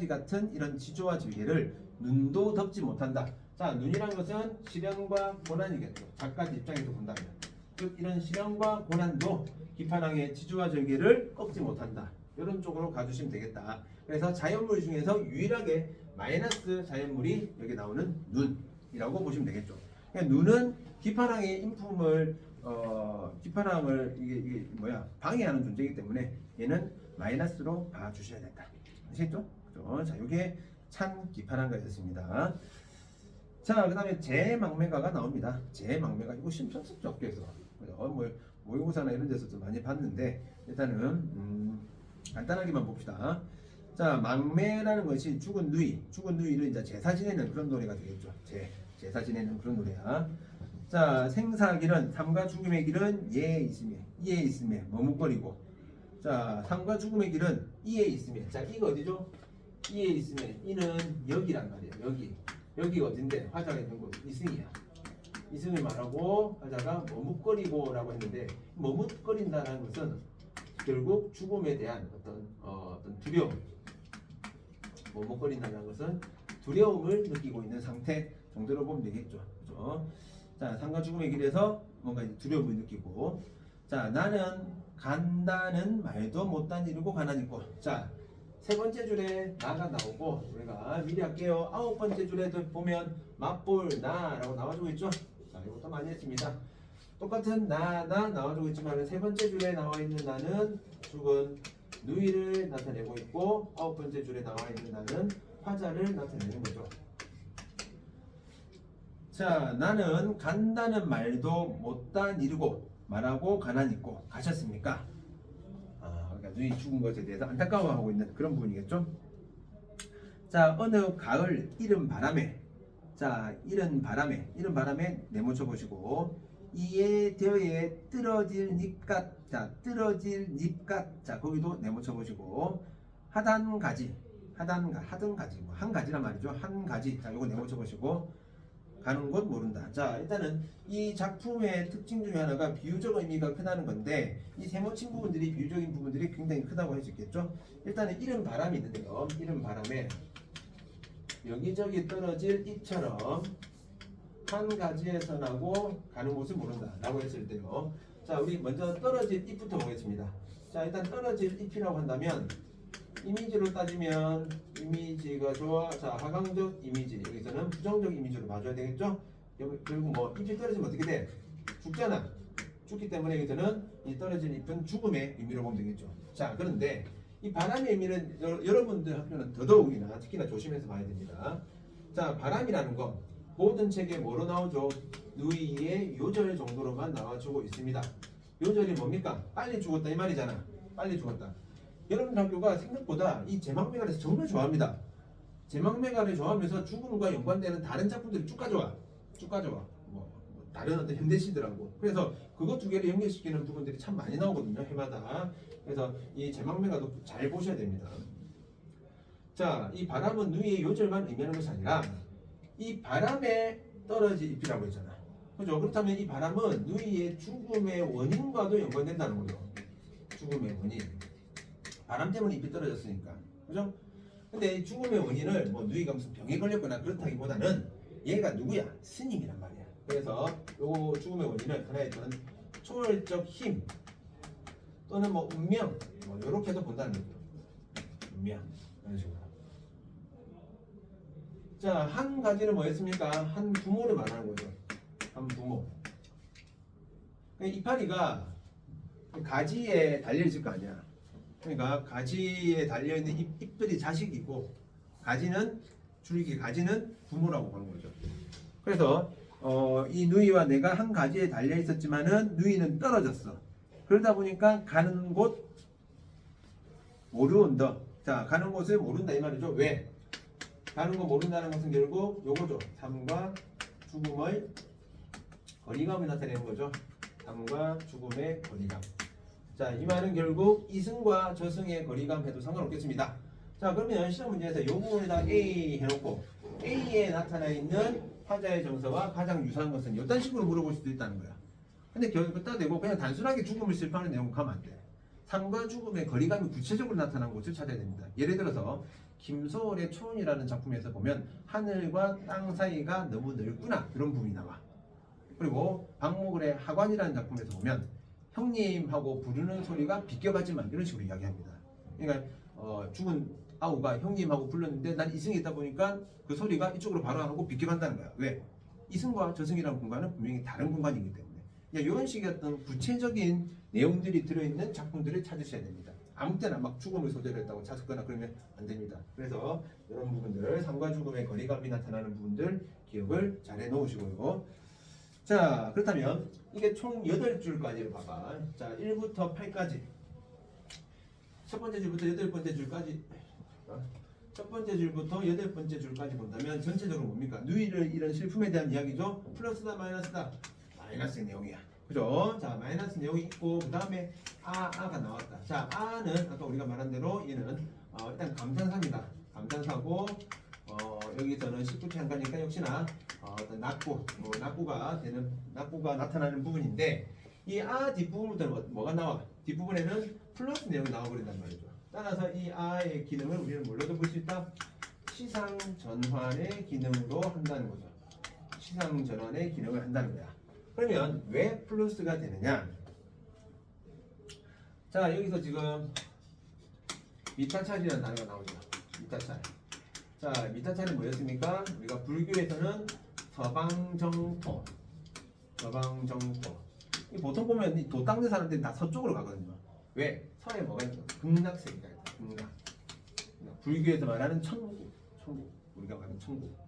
Speaker 1: 같은 이런 지조와 절개를 눈도 덮지 못한다. 자 눈이란 것은 시련과 고난이겠죠. 잣가지 입장에서 본다면 즉 이런 시련과 고난도 기판왕의 지조와 절개를 꺾지 못한다. 이런 쪽으로 가주시면 되겠다. 그래서 자연물 중에서 유일하게 마이너스 자연물이 여기 나오는 눈이라고 보시면 되겠죠. 그러니까 눈은 기판왕의 인품을 기판왕을 이게 방해하는 존재이기 때문에 얘는 마이너스로 봐주셔야 된다. 아시겠죠? 그죠? 자, 이게 찬 기판왕가였습니다. 자, 그다음에 제망매가가 나옵니다. 제망매가 이거 심천습 적게서 모의고사나 이런 데서도 많이 봤는데 일단은 간단하게만 봅시다. 자, 망매라는 것이 죽은 누이를 이제 제사 지내는 그런 노래가 되겠죠. 제사 지내는 그런 노래야. 자, 생사길은 삶과 죽음의 길은 이에 있음에 머뭇거리고. 자, 삶과 죽음의 길은 이에 있음에. 자, 이거 어디죠? 이에 있음에. 이는 여기란 말이에요. 여기가 어딘데? 화자가 있는 곳 이승이야. 이승을 말하고 화자가 머뭇거리고라고 했는데 머뭇거린다는 것은 결국 죽음에 대한 어떤 두려움. 머뭇거린다는 것은 두려움을 느끼고 있는 상태 정도로 보면 되겠죠. 그죠? 자, 삶과 죽음의 길에서 뭔가 두려움을 느끼고, 자, 나는 간다는 말도 못단 이루고 가난히 있고. 자, 세 번째 줄에 나가 나오고 우리가 미리 할게요. 9번째 줄에도 보면 맛볼 나라고 나와주고 있죠. 자, 이것도 많이 했습니다. 똑같은 나가 나와주고 있지만 세 번째 줄에 나와 있는 나는 죽은 누이를 나타내고 있고 9번째 줄에 나와 있는 나는 화자를 나타내는 거죠. 자, 나는 간다는 말도 못단 이루고 말하고 가난히 있고 가셨습니까? 그러니까 누이 죽은 것에 대해서 안타까워하고 있는 그런 부분이겠죠. 자, 어느 가을 이른 바람에, 자, 이른 바람에 네모쳐 보시고, 이에 되어에 떨어질 잎갓, 자, 떨어질 잎갓, 자, 거기도 네모쳐 보시고, 하단가지, 뭐 한 가지란 말이죠. 한 가지, 자, 요거 네모쳐 보시고, 가는 곳 모른다. 자, 일단은 이 작품의 특징 중에 하나가 비유적 의미가 크다는 건데, 이 세모친 부분들이 비유적인 부분들이 굉장히 크다고 할 수 있겠죠. 일단은 이른 바람이 있는데요. 이른 바람에 여기저기 떨어질 잎처럼 한 가지에서 나고 가는 곳을 모른다 라고 했을 때요. 자, 우리 먼저 떨어질 잎부터 보겠습니다. 자, 일단 떨어질 잎이라고 한다면 이미지로 따지면 이미지가 좋아. 자, 하강적 이미지, 여기서는 부정적 이미지로 봐줘야 되겠죠. 결국 뭐 잎이 떨어지면 어떻게 돼? 죽잖아. 죽기 때문에 여기서는 이 떨어진 잎은 죽음의 의미로 보면 되겠죠. 자, 그런데 이 바람의 의미는 여러분들 학교는 더더욱이나 특히나 조심해서 봐야 됩니다. 자, 바람이라는 건 모든 책에 뭐로 나오죠? 누이의 요절 정도로만 나와주고 있습니다. 요절이 뭡니까? 빨리 죽었다 이 말이잖아. 빨리 죽었다. 여러분들 학교가 생각보다 이 제막매가를 정말 좋아합니다. 제막매가를 좋아하면서 죽음과 연관되는 다른 작품들이 쭉 가져와. 뭐 다른 어떤 현대시들하고. 그래서 그거 두 개를 연결시키는 부분들이 참 많이 나오거든요. 해마다. 그래서 이 제막매가도 잘 보셔야 됩니다. 자, 이 바람은 누이의 요절만 의미하는 것이 아니라 이 바람에 떨어질 잎이라고 했잖아. 그죠? 그렇다면 이 바람은 누이의 죽음의 원인과도 연관된다는 거죠. 죽음의 원인. 바람 때문에 잎이 떨어졌으니까. 그죠? 근데 이 죽음의 원인을 뭐 누이가 무슨 병에 걸렸거나 그렇다기보다는 얘가 누구야? 스님이란 말이야. 그래서 요 죽음의 원인을 하나의 저는 초월적 힘 또는 뭐 운명 뭐 요렇게도 본다는 거죠. 운명 이런 식으로. 자, 한 가지는 뭐였습니까? 한 부모를 말하는 거죠. 한 부모. 이파리가 가지에 달려있을 거 아니야. 그러니까 가지에 달려있는 잎들이 자식이고 가지는 줄기, 가지는 부모라고 보는 거죠. 그래서 이 누이와 내가 한 가지에 달려있었지만은 누이는 떨어졌어. 그러다 보니까 가는 곳 모르온다. 자, 가는 곳을 모른다 이 말이죠. 왜? 가는 거 모른다는 것은 결국 요거죠. 삶과 죽음의 거리감을 나타내는 거죠. 삶과 죽음의 거리감. 자, 이 말은 결국 이승과 저승의 거리감 해도 상관없겠습니다. 자, 그러면 시험 문제에서 요 부분에다 A 해놓고 A에 나타나 있는 화자의 정서와 가장 유사한 것은 이딴 식으로 물어볼 수도 있다는 거야. 근데 결국 갖다 대고 그냥 단순하게 죽음을 실패하는 내용 가면 안 돼. 삶과 죽음의 거리감이 구체적으로 나타난 곳을 찾아야 됩니다. 예를 들어서 김소월의 초원이라는 작품에서 보면 하늘과 땅 사이가 너무 넓구나 이런 부분이 나와. 그리고 박목을의 하관이라는 작품에서 보면 형님하고 부르는 소리가 비껴가지만 이런 식으로 이야기합니다. 그러니까 죽은 아우가 형님하고 불렀는데 난 이승에 있다 보니까 그 소리가 이쪽으로 바로 안 오고 비껴간다는 거야. 왜? 이승과 저승이라는 공간은 분명히 다른 공간이기 때문에. 이런 식의 어떤 구체적인 내용들이 들어있는 작품들을 찾으셔야 됩니다. 아무 때나 막 죽음을 소재로 했다고 찾거나 그러면 안 됩니다. 그래서 이런 부분들, 삶과 죽음의 거리감이 나타나는 부분들 기억을 잘 해놓으시고요. 자, 그렇다면 이게 총 8줄까지를 봐봐. 자, 1부터 8까지. 첫 번째 줄부터 8번째 줄까지. 첫 번째 줄부터 8번째 줄까지 본다면 전체적으로 뭡니까? 누이를 이런 실품에 대한 이야기죠. 플러스다 마이너스다. 마이너스의 내용이야. 그죠? 자, 마이너스 내용이 있고 그 다음에 아가 나왔다. 자, 아는 아까 우리가 말한 대로 얘는 일단 감탄사입니다. 감탄사고 여기서는 19체 한가니까 역시나 어떤 낙구가 나타나는 부분인데 이 뒷부분부터 뭐가 나와? 뒷부분에는 플러스 내용이 나와버린단 말이죠. 따라서 이 아의 기능을 우리는 뭘로도 볼 수 있다? 시상 전환의 기능으로 한다는 거죠. 시상 전환의 기능을 한다는 거야. 그러면 왜 플러스가 되느냐? 자, 여기서 지금 미타찰이라는 단어가 나오죠. 미타찰. 자, 미타찰은 뭐였습니까? 우리가 불교에서는 서방정토. 보통 보면 이 도 닦는 사람들이 다 서쪽으로 가거든요. 왜? 서에 뭐가 있죠? 극락세계가 있다. 극락. 불교에서 말하는 천국. 우리가 말하는 천국.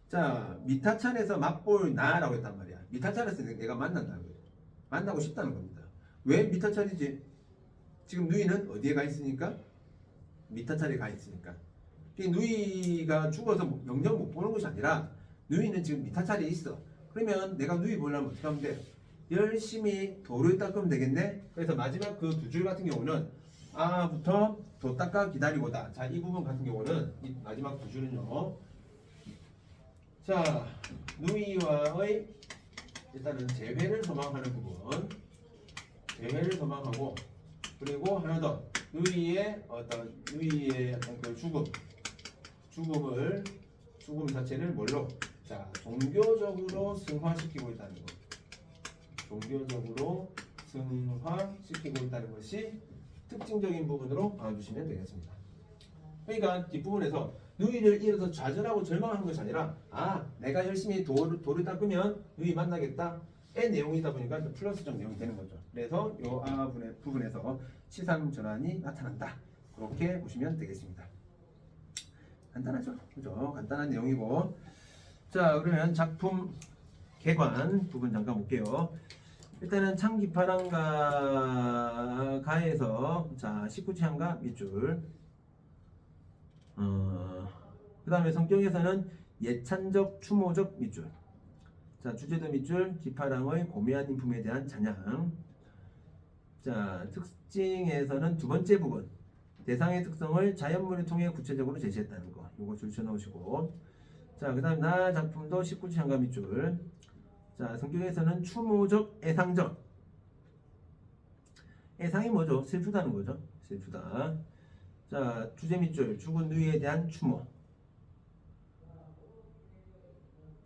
Speaker 1: 자, 미타찰에서 맛볼 나라고 했단 말이야. 미타찰에서 내가 만난다는 거예요. 만나고 싶다는 겁니다. 왜 미타찰이지? 지금 누이는 어디에 가 있으니까? 미타찰에 가 있으니까. 이 누이가 죽어서 영영 못 보는 것이 아니라 누이는 지금 미타찰에 있어. 그러면 내가 누이 보려면 어떻게 하면 돼? 열심히 도를 닦으면 되겠네. 그래서 마지막 그 두 줄 같은 경우는 아부터 도 닦아 기다리고다. 자, 이 부분 같은 경우는 이 마지막 두 줄은요. 자, 누이와의 일단은 재회를 소망하는 부분, 재회를 소망하고, 그리고 하나 더 누이의 어떤 그 죽음 자체를 뭘로? 자, 종교적으로 승화시키고 있다는 것. 종교적으로 승화시키고 있다는 것이 특징적인 부분으로 봐주시면 되겠습니다. 그러니까 뒷부분에서 누이를 잃어서 좌절하고 절망하는 것이 아니라 내가 열심히 도를 닦으면 누이 만나겠다 의 내용이다 보니까 플러스적 내용이 되는 거죠. 그래서 이 부분에서 치상 전환이 나타난다. 그렇게 보시면 되겠습니다. 간단하죠? 그죠? 간단한 내용이고. 자, 그러면 작품 개관 부분 잠깐 볼게요. 일단은 창기파랑가 가에서 자 19취향가 밑줄 그 다음에 성격에서는 예찬적 추모적 밑줄 자 주제도 밑줄 기파랑의 고매한 인품에 대한 찬양 자 특징에서는 두 번째 부분 대상의 특성을 자연물을 통해 구체적으로 제시했다는 거 요거 줄 쳐놓으시고 자 그 다음 나 작품도 19취향가 밑줄 자 성격에서는 추모적 애상적 애상이 뭐죠? 슬프다는 거죠. 슬프다. 자 주제 밑줄 죽은 누이에 대한 추모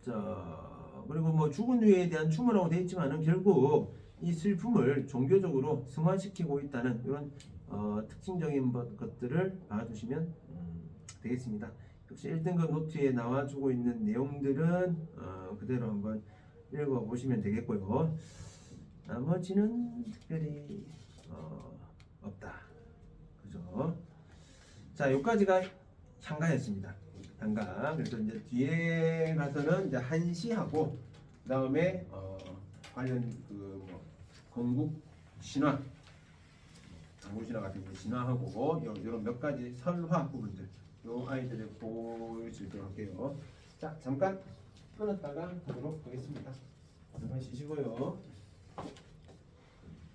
Speaker 1: 자 그리고 뭐 죽은 누이에 대한 추모라고 되어 있지만은 결국 이 슬픔을 종교적으로 승화시키고 있다는 이런 특징적인 것들을 봐주시면 되겠습니다. 역시 1등급 노트에 나와주고 있는 내용들은 그대로 한번 읽어보시면 되겠고요. 나머지는 특별히 없다. 그죠? 자, 여기까지가 향가였습니다. 향가. 그래서 이제 뒤에 가서는 이제 한시하고 그다음에 관련 뭐 건국 신화, 건국 신화 같은 게 신화하고 이런 몇 가지 설화 부분들 요 아이들을 볼 수 있도록 할게요. 자, 잠깐 끊었다가 보도록 하겠습니다. 잠깐 쉬시고요.